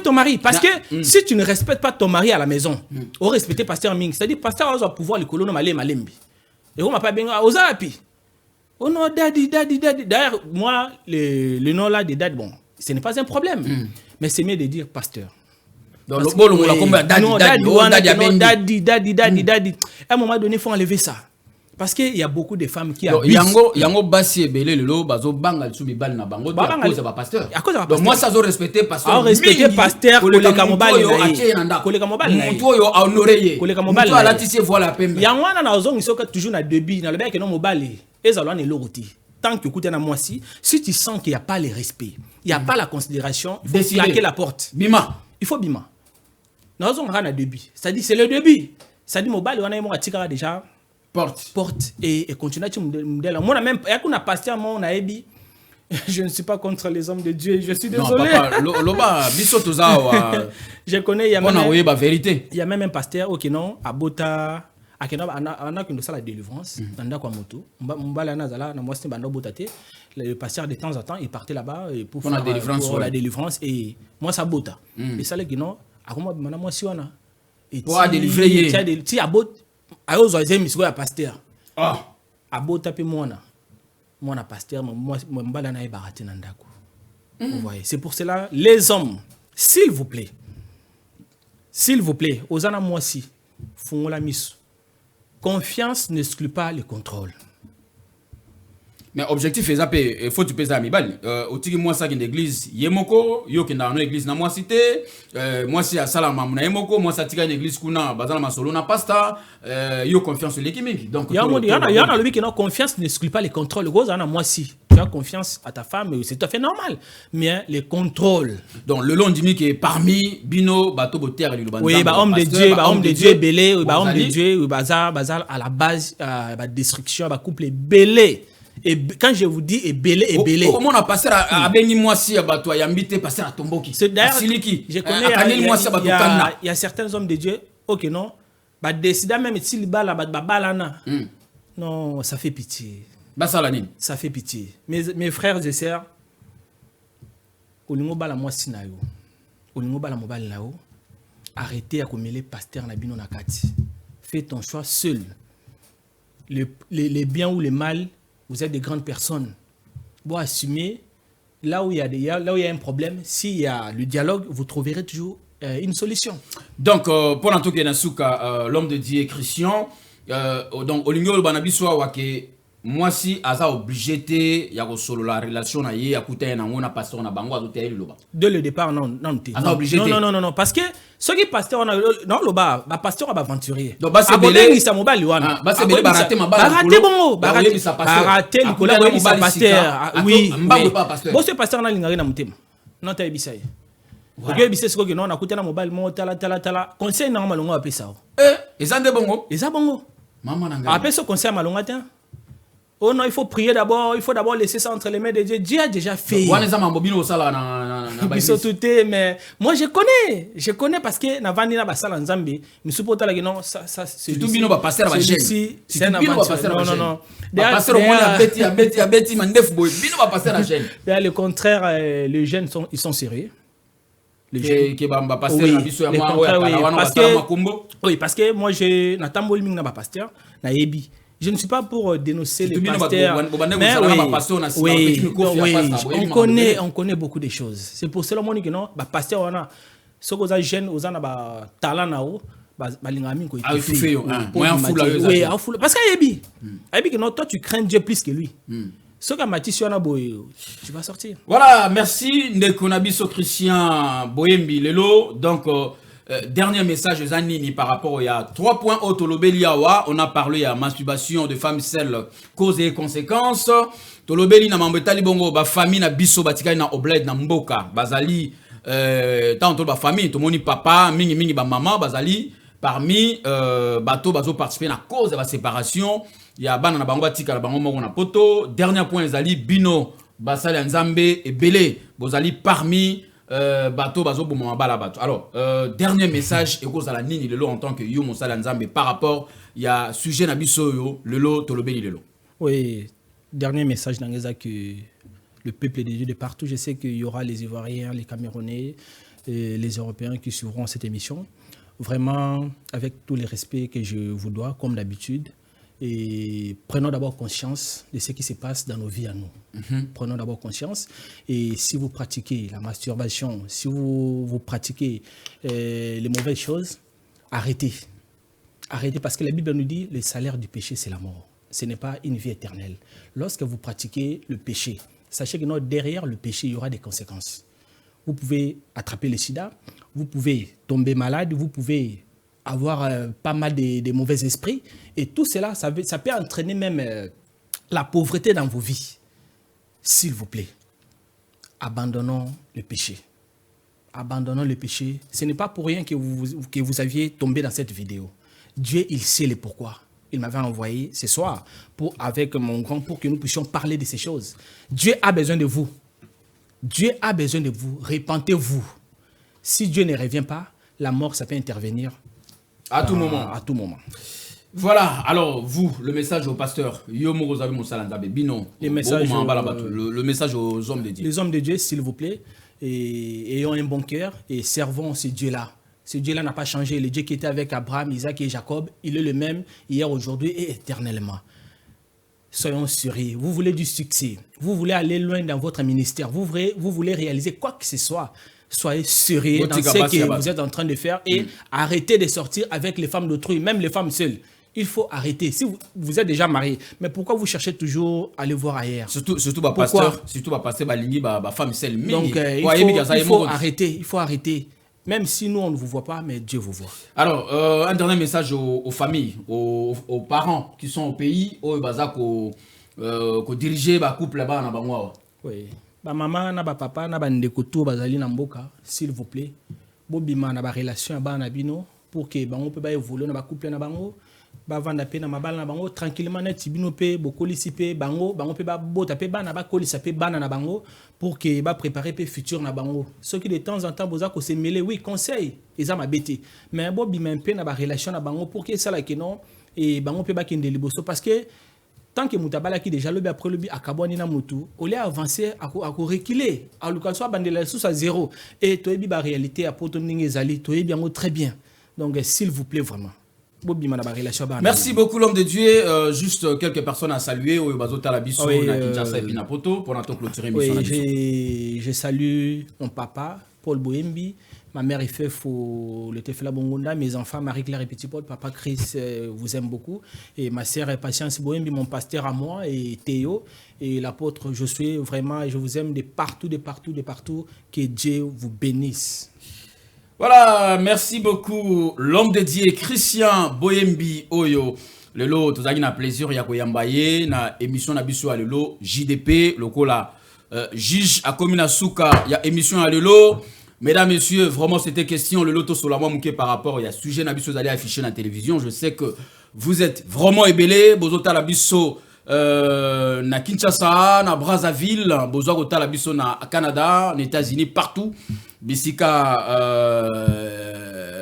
[SPEAKER 2] ton mari. Parce que si tu ne respectes pas ton mari à la maison, on respecte pasteur Ming. C'est-à-dire pasteur va pouvoir le colonne malembi. Et on m'a pas bien ozapi. Oh non, daddy. D'ailleurs, moi, le nom là de daddy, bon, ce n'est pas un problème. Mais c'est mieux de dire pasteur.
[SPEAKER 1] Dans le bol, on a
[SPEAKER 2] daddy. À un moment donné, il faut enlever ça. Parce qu'il y a beaucoup de femmes qui abusent.
[SPEAKER 1] Yango basi ebele lelo bazo banga tsubi bal na bango à cause de pasteur. Donc moi ça zo respecter pasteur.
[SPEAKER 2] On respecter pasteur koleka mobali na koleka mobali na.
[SPEAKER 1] Monto yo honorer.
[SPEAKER 2] Koleka mobali.
[SPEAKER 1] Monto ala tisi voilà pembe.
[SPEAKER 2] Yango na ozongi soka toujours na débit na le bec no mobali. Ezalo na loroti. Tant que écoute na moi si tu sens qu'il y a pas le respect, il y a pas la considération, il faut claquer la porte.
[SPEAKER 1] Bima.
[SPEAKER 2] Il faut bima. Na ozongi na débit. C'est-à-dire c'est le débit. C'est-à-dire mobali wana mo atika déjà porte et continue à me moi même il y a qu'on a pasteur moi on a ebi je ne suis pas contre les hommes de Dieu je suis désolé
[SPEAKER 1] loba biso tozawa
[SPEAKER 2] je connais il y a même
[SPEAKER 1] on a vérité
[SPEAKER 2] il y a même un pasteur OK non à Bota a qu'une la délivrance, le pasteur de temps en temps, il partait là-bas pour faire la délivrance et moi ça bota. Et ça les qui non, moi si on a
[SPEAKER 1] pour délivrer.
[SPEAKER 2] Tu as beau à aux oiseaux à pasteur.
[SPEAKER 1] Ah,
[SPEAKER 2] à beau taper moi pasteur moi mbala na ibarati nandako. Vous voyez, c'est pour cela les hommes, s'il vous plaît, osana moi si font la mise. Confiance n'exclut pas le contrôle.
[SPEAKER 1] Mais objectif est il faut tu pèses à mi balle. Au tigre moi ça qui l'église yemoko yo qui dans l'église na moi cité moi si à salama na yemoko moi ça tigre l'église kuna bazana masolo na pasta yo confiance sur l'équipe donc
[SPEAKER 2] il y a le qui non confiance n'exclut pas le contrôle gros ana moi si tu as confiance à ta femme c'est tout à fait normal mais le contrôle
[SPEAKER 1] donc le long dit que parmi bino bateau boter le banza
[SPEAKER 2] oui bah homme de Dieu belé bah homme de Dieu bazar à la base bah destruction bah couple belé. Et quand je vous dis belé.
[SPEAKER 1] Comment on a passé à Beni Moissi à Bato Yambite passé à Tomboki.
[SPEAKER 2] C'est d'ailleurs je connais il y a certains hommes de Dieu OK non bah décider même s'il bala bah balana. Non, ça fait pitié. Ça fait pitié. Mes frères et sœurs olingo bala Moissi na yo. Olingo bala mobile na yo. Arrêtez à commêler pasteur na bino na kati. Fais ton choix seul. Les biens ou les mal. Vous êtes des grandes personnes. Vous assumez là où il y a un problème. S'il y a le dialogue, vous trouverez toujours une solution.
[SPEAKER 1] Donc, pour l'entour de l'homme de Dieu Christian, donc Olingo Banabisoa wake moi si asa obligé te ya ko solo la relation na ye akuta na ngona pasteur na bango azote ele loba.
[SPEAKER 2] Dès le départ non
[SPEAKER 1] obligé
[SPEAKER 2] non parce que ceux qui pasteur on a non loba ba pasteur ba aventurier.
[SPEAKER 1] Donc ba se belé
[SPEAKER 2] sa mobile wana.
[SPEAKER 1] Ba se belé baraté ma
[SPEAKER 2] bala. Baraté likola ba sa pasteur. Oui. Bon ce pasteur na lingari na mutema. Non ta ebisa ye. Ok ebisa siko que non akuta na mobile mo tala conseil na malongo apesa.
[SPEAKER 1] Ezande bongo.
[SPEAKER 2] Eza bongo.
[SPEAKER 1] Maman nanga.
[SPEAKER 2] Apesa conseil malongo ta. Oh non, il faut prier d'abord, il faut d'abord laisser ça entre les mains de Dieu. Dieu a déjà fait. Mais moi je connais parce que Navani na basala nzambe, mi supporta la non ça c'est
[SPEAKER 1] tout bino ba passer ba jeune.
[SPEAKER 2] C'est un aventure. Non.
[SPEAKER 1] Passer au moins à beti mandef boy, bino ba passer la jeune.
[SPEAKER 2] Le contraire les jeunes ils sont sérieux.
[SPEAKER 1] Les jeunes qui ba passer na biso ya moi
[SPEAKER 2] oui, parce que moi je natamboli ming na ba pasteur na yebi. Je ne suis pas pour dénoncer les pasteurs, mais oui, on connaît beaucoup de choses. C'est pour cela que non, pasteur on a, ceux qui sont jeunes, ils ont talent là haut, balingami ko
[SPEAKER 1] étouffé.
[SPEAKER 2] Oui, parce que non, toi tu crains Dieu plus que lui. Ce que Mathis on a boy, tu vas sortir.
[SPEAKER 1] Voilà, merci Ndekonabiso Christian Boyembi Lelo. Donc dernier message Zanini par rapport il y a 3 points Tolobeli Awa, on a parlé à masturbation de femmes celles causes et conséquences. Tolobeli na mambetali bongo ba famille na biso batikali na obled na mboka bazali tant ba famille to moni papa mingi ba maman bazali parmi bato bazo participer na cause de la séparation il y a bana na bango batika na bango moko na poto. Dernier point ezali bino basali nzambe et belé bozali parmi bateau bazo boumama bala bateau. Alors dernier message et cause à la nini lelo en tant que yo monsala nzambe par rapport il y a sujet na biso yo lelo tolobeli lelo.
[SPEAKER 2] Oui, dernier message dans que le peuple de Dieu de partout, je sais qu'il y aura les Ivoiriens, les Camerounais, et les Européens qui suivront cette émission. Vraiment avec tous les respects que je vous dois comme d'habitude. Et prenons d'abord conscience de ce qui se passe dans nos vies à nous. Prenons d'abord conscience. Et si vous pratiquez la masturbation, si vous pratiquez les mauvaises choses, arrêtez. Arrêtez parce que la Bible nous dit le salaire du péché, c'est la mort. Ce n'est pas une vie éternelle. Lorsque vous pratiquez le péché, sachez que derrière le péché, il y aura des conséquences. Vous pouvez attraper le sida, vous pouvez tomber malade, vous pouvez avoir pas mal de mauvais esprits. Et tout cela, ça peut entraîner même la pauvreté dans vos vies. S'il vous plaît, abandonnons le péché. Abandonnons le péché. Ce n'est pas pour rien que vous aviez tombé dans cette vidéo. Dieu, il sait le pourquoi. Il m'avait envoyé ce soir avec mon grand pour que nous puissions parler de ces choses. Dieu a besoin de vous. Dieu a besoin de vous. Repentez-vous. Si Dieu ne revient pas, la mort, ça peut intervenir
[SPEAKER 1] à tout moment.
[SPEAKER 2] À tout moment.
[SPEAKER 1] Voilà, alors vous, le message au pasteur, le message aux hommes de Dieu.
[SPEAKER 2] Les hommes de Dieu, s'il vous plaît, ayons un bon cœur et servons ce Dieu-là. Ce Dieu-là n'a pas changé. Le Dieu qui était avec Abraham, Isaac et Jacob, il est le même hier, aujourd'hui et éternellement. Soyons sérieux. Vous voulez du succès. Vous voulez aller loin dans votre ministère. Vous voulez réaliser quoi que ce soit. Soyez sérieux dans ce que vous êtes en train de faire et arrêtez de sortir avec les femmes d'autrui, même les femmes seules. Il faut arrêter. Si vous êtes déjà marié, mais pourquoi vous cherchez toujours à aller voir ailleurs?
[SPEAKER 1] Surtout pasteur, femme seule.
[SPEAKER 2] Donc il faut arrêter. Il faut arrêter. Même si nous, on ne vous voit pas, mais Dieu vous voit.
[SPEAKER 1] Alors, un dernier message aux familles, aux parents qui sont au pays, qui dirigent le couple là-bas.
[SPEAKER 2] Oui. Ba maman, na ba papa, na ba ndeko tout bazali na mboka, s'il vous plaît. Bobima na ba relation ba na bino pour que bango peut ba évoluer na ba couple na bango. Ba vanda pe na mabala na bango tranquillement na tibino pe bokolisi pe bango pe ba bota pe ba na ba kolisa pe bana na bango pour que ba préparer pe futur na bango. Ce qui de temps en temps boza ko se mêler, oui, conseil, eza mabete. Mais bobima pe na ba relation na bango pour que ça la que non et bango pe ba kende liboso parce que tant que mutabala qui déjà le après le bi akaboni na mutu, au lieu avancer à reculer, à l'occasion bandela sous à zéro et toi bi ba réalité à potoninga ezali, toi bien très bien. Donc s'il vous plaît vraiment.
[SPEAKER 1] Merci beaucoup l'homme de Dieu. Juste quelques personnes à saluer.
[SPEAKER 2] Je salue mon papa, Paul Boembi. Ma mère est fait le Tefela Bongonda. Mes enfants, Marie-Claire et Petit Paul. Papa Chris vous aime beaucoup. Et ma sœur est Patience Boembi, mon pasteur à moi. Et Théo. Et l'apôtre Josué. Vraiment, je vous aime de partout. Que Dieu vous bénisse.
[SPEAKER 1] Voilà, merci beaucoup l'homme de Dieu Christian Boyembi Oyo. Le lot tout na plaisir ya koyambaye na émission na biso le lot JDP lokola juge a commis na souka ya émission à le lot. Mesdames messieurs, vraiment c'était question le lot sur la mouké par rapport à sujet na biso d'aller afficher na télévision. Je sais que vous êtes vraiment ébélés bozota la biso na Kinshasa, na Brazzaville, bozota la biso na Canada, aux États-Unis, partout. Bisika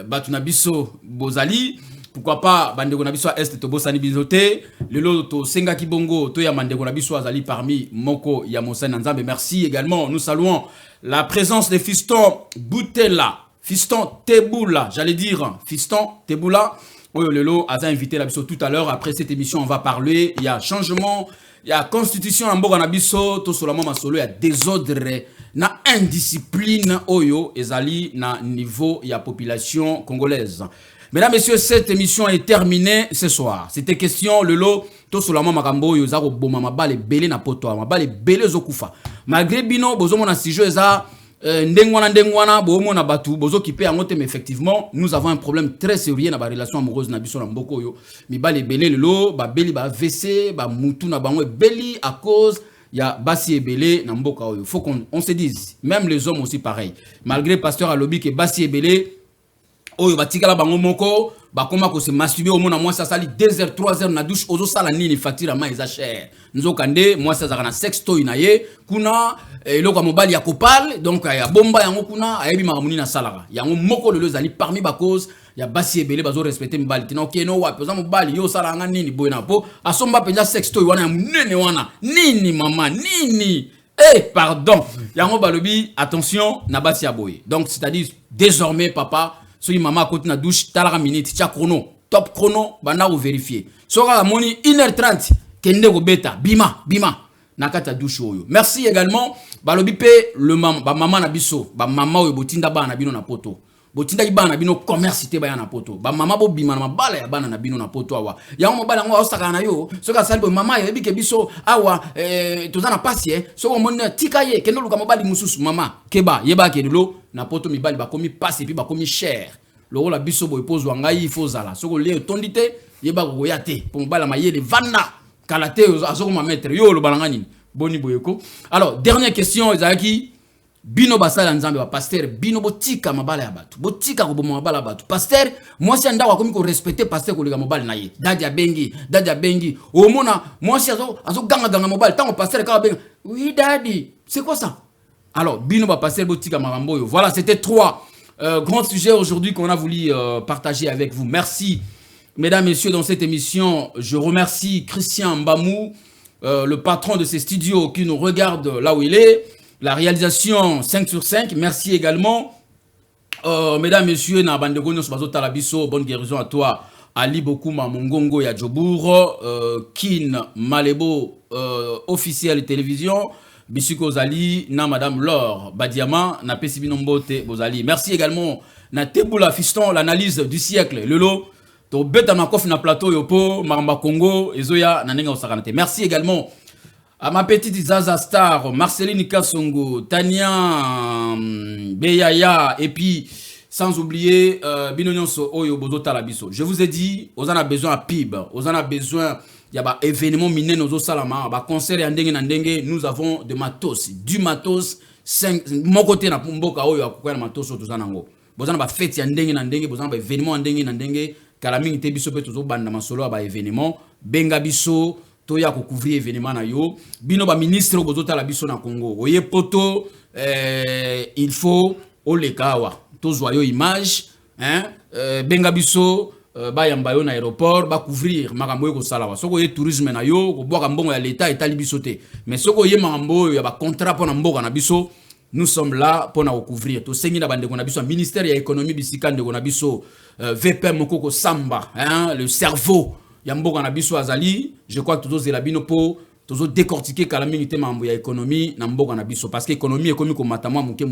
[SPEAKER 1] Batunabiso Bozali, pourquoi pas Bandeko Nabiso Est Tobosani Bizote, le loto Senga Kibongo, Toya Mandeko Nabiso Azali parmi Moko Yamosen Nzambe. Merci également, nous saluons la présence des fistons Boutella, fiston Teboula, j'allais dire fiston Teboula. Le lot a invité Nabiso tout à l'heure. Après cette émission, on va parler. Il y a changement, il y a constitution en Boga Nabiso, tout seulement Masolo, il y a désordre. Na indiscipline oyo ezali na niveau ya population congolaise. Mesdames, messieurs, cette émission est terminée ce soir. C'était question le lot to solama makambo oyo za ko boma mabale belé na poto mabale belé zokufa. Malgré bino bozo mona sijo eza ndengwana bomo na batu bozo kipe yango te mais effectivement nous avons un problème très sérieux na ba relation amoureuse na biso na mboko oyo. Mibale belé le lot ba beli ba VC ba mutu na bango beli à cause il y a Bassi et Belé, il faut qu'on se dise, même les hommes aussi pareil. Malgré pasteur Alobi que Bassi et Belé, oh batika la bango moko, ba koma ko se masturber au monde moi ça sali 2h 3h na douche ozo sala nini facture ma eza cher. Nzo kande moi ça zaka na sextoy na ye kuna eloko mobile ya kopal donc ya bomba yango kuna ayebi makamuni na salaka. Yango moko lelo zali parmi ba cause ya Bassi ebele bazo respecter mbali tina okeno wapi oza mobali yo sala nga nini boy na po asomba penja sextoy wana ya munene wana nini mama nini pardon yango balobi attention na Bassi ya boy donc c'est-à-dire désormais papa soki maman côté na douche talaka minute tia chrono top chrono bana ko vérifier soka moni 1h30 kende ko beta bima na kata douche oyo. Merci également balobi pe le maman na biso ba maman oyo botinda bana bino na poto botinda ibana bino commerce te ba na poto ba mama bo bima na mabala ya bana na bino na poto awa ya mobala ngo osaka na yo soka sali bo mama ya bike biso awa tozana pasie soko monna tikaye kendo luka mobali mususu mama keba yeba ke dilo na poto mibali ba komi passe puis ba komi cher lo la biso bo pose ngai faut zala soko le tondite yeba ko yate pour mobala mayele vanda kalate azoko ma maître yo lo balanga nini boni boyeko. Alors dernière question ezaki bino basala nzambe ba pasteur bino botika mabala ya batu botika ko boma mabala batu pasteur moi si anda ko mi ko respecter pasteur ko lega mobali na ye dadia bengi o mona moi si azo ganga mobali tango pasteur ka benga oui daddy c'est quoi ça. Alors bino ba pasteur botika makambo yo. Voilà, c'était trois grands sujets aujourd'hui qu'on a voulu partager avec vous. Merci Mesdames, Messieurs, dans cette émission, je remercie Christian Mbamou, le patron de ces studios qui nous regarde là où il est. La réalisation 5 sur 5. Merci également. Mesdames, Messieurs, na bandegono sur Talabiso, bonne guérison à toi. Ali Bokuma Mongongo Yadjobour, Kin Malebo, officiel télévision. Bisuko Zali, na Madame Laure Badiama, na Pesibinombote Bozali. Merci également na Teboula Fiston, l'analyse du siècle. Lolo, to beta makof na plateau yopo, Maramba Congo, Ezoya, Nanenga Osakanate. Merci également à ma petite Zaza Star, Marceline Kassongo, Tania Beyaya, et puis sans oublier Binonyonso Oyo Bozo Talabiso. Je vous ai dit, on en a besoin à PIB, on en a besoin. Il y a des événements minés dans Salama, des concerts et Ndengue. Nous avons de matos, du matos. Mon côté, na Pumboka, Oyo, Akuka, matos, tout ça. Vous avez des fêtes, Ndengue, vous avez des événements Ndengue. Kalaming Tebiso, Petozo, Bandama Solo, des événements. Bengabiso, Toya, ko couvrir événements na yo. Bino, ba ministre, Bozo Talabiso na Congo. Oye, poto, il faut, Olekawa. Tozoyo image, hein, Bengabiso. Bayambayo na aéroport ba couvrir makambo ko sala soko ye tourisme na yo ko boka mbongo ya l'état et talibisoté mais soko ye makambo ya ba contrat pour na mboka na biso nous sommes là pour na couvrir to sengi na bande ko na biso ministère ya économie bisika ndeko na biso VPM moko samba hein le cerveau ya mboka na biso azali je crois que tous les labino po tous décortiquer kala minute mambo ya économie na mboka na biso parce que économie ekomi ko matama muke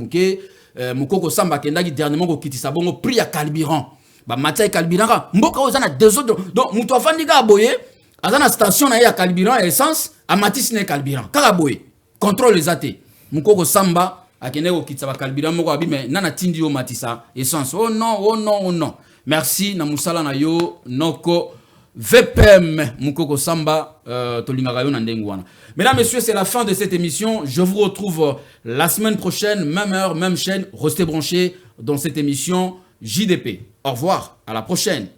[SPEAKER 1] mukoko samba kendaki dernièrement ko kitisa bongo prix ya carburant ba matière carburant mboka ozana deux autres donc muto afandika boye azana station na ya carburant essence amatis ne carburant kaka boye contrôle les athées mukoko samba akende ko kitsa ba carburant moko abi mais nana tindi yo matisa essence oh non merci na musala na yo noko VPM mukoko samba tolingaka yo na ndengwana. Mesdames, messieurs, c'est la fin de cette émission. Je vous retrouve la semaine prochaine, même heure, même chaîne. Restez branchés dans cette émission JDP. Au revoir, à la prochaine.